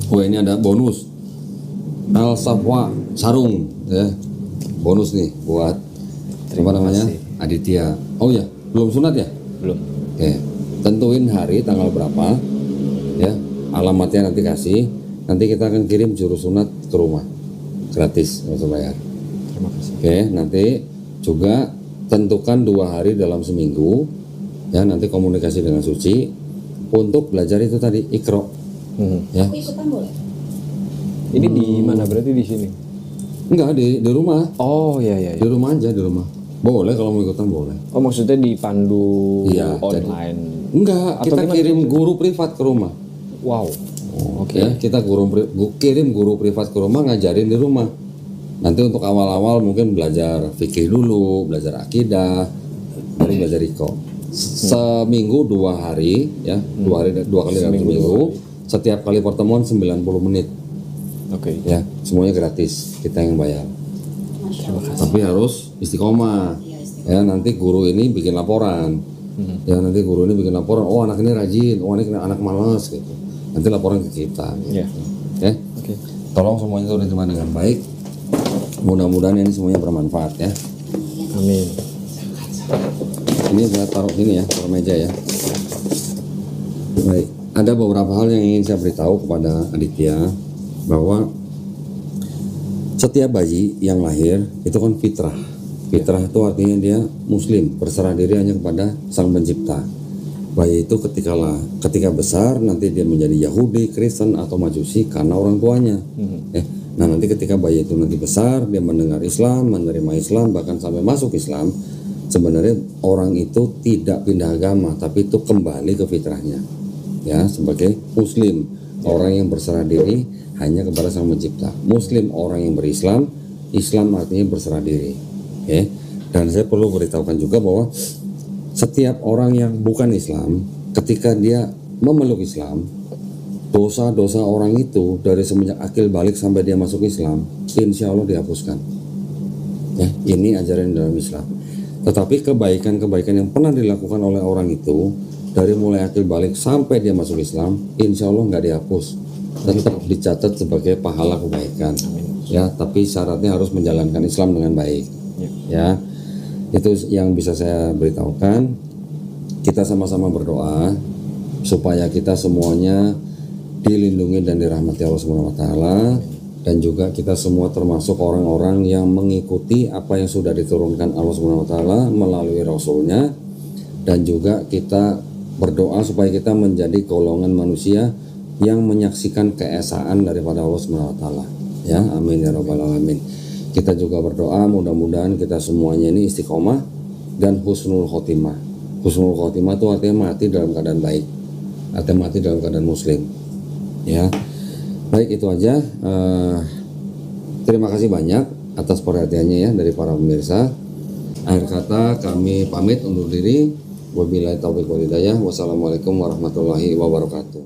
Oh, ini ada bonus Al-Safwa sarung ya, bonus nih buat apa namanya Aditya. Oh ya, belum sunat ya? Belum. Tentuin hari tanggal berapa ya, alamatnya nanti kasih. Nanti kita akan kirim juru sunat ke rumah gratis, nggak usah bayar. Terima kasih. Nanti juga tentukan 2 hari dalam seminggu ya, nanti komunikasi dengan Suci untuk belajar itu tadi Iqra. Ya. Aku ikutan boleh? Ini di mana, berarti di sini? Enggak, di rumah. Oh iya. Di rumah aja, di rumah. Boleh kalau mau ikutan boleh. Oh, maksudnya dipandu online? Enggak, kita kirim guru privat ke rumah. Wow. Oke. Ya, kita kirim guru privat ke rumah, ngajarin di rumah. Nanti untuk awal-awal mungkin belajar fikih dulu, belajar akidah, baru belajar Iqra. Seminggu 2 hari ya, 2 kali dalam seminggu. Setiap kali pertemuan 90 menit. Oke. Ya, semuanya gratis, kita yang bayar. Tapi harus istiqomah. Ya, nanti guru ini bikin laporan. Ya, nanti guru ini bikin laporan, oh anak ini rajin, oh ini anak malas gitu. Nanti laporan ke kita. Oke. Tolong semuanya itu diterima dengan baik. Mudah-mudahan ini semuanya bermanfaat ya. Amin. Ini saya taruh sini ya, taruh meja ya. Baik, ada beberapa hal yang ingin saya beritahu kepada Aditya, bahwa setiap bayi yang lahir itu kan fitrah. Fitrah itu artinya dia muslim, berserah diri hanya kepada Sang Pencipta. Bayi itu ketika besar nanti dia menjadi Yahudi, Kristen atau Majusi karena orang tuanya. Nah, nanti ketika bayi itu nanti besar, dia mendengar Islam, menerima Islam, bahkan sampai masuk Islam, sebenarnya orang itu tidak pindah agama, tapi itu kembali ke fitrahnya. Ya, sebagai muslim, orang yang berserah diri hanya kepada Sang Pencipta. Muslim orang yang berislam, Islam artinya berserah diri. Dan saya perlu beritahukan juga bahwa setiap orang yang bukan Islam, ketika dia memeluk Islam, dosa-dosa orang itu dari semenjak akil balik sampai dia masuk Islam, insya Allah dihapuskan. Ini ajaran dalam Islam. Tetapi kebaikan-kebaikan yang pernah dilakukan oleh orang itu dari mulai akil balik sampai dia masuk Islam, insya Allah nggak dihapus, tetap dicatat sebagai pahala kebaikan. Ya, tapi syaratnya harus menjalankan Islam dengan baik. Ya, itu yang bisa saya beritahukan. Kita sama-sama berdoa supaya kita semuanya dilindungi dan dirahmati Allah Subhanahu wa taala, dan juga kita semua termasuk orang-orang yang mengikuti apa yang sudah diturunkan Allah Subhanahu wa taala melalui rasulnya, dan juga kita berdoa supaya kita menjadi golongan manusia yang menyaksikan keesaan daripada Allah Subhanahu wa taala. Ya, amin ya rabbal alamin. Kita juga berdoa mudah-mudahan kita semuanya ini istiqomah dan husnul khotimah. Husnul khotimah itu artinya mati dalam keadaan baik, artinya mati dalam keadaan muslim. Ya, baik, itu aja. Terima kasih banyak atas perhatiannya ya dari para pemirsa. Akhir kata kami pamit undur diri. Wabillahi taufiq wal hidayah. Wassalamualaikum warahmatullahi wabarakatuh.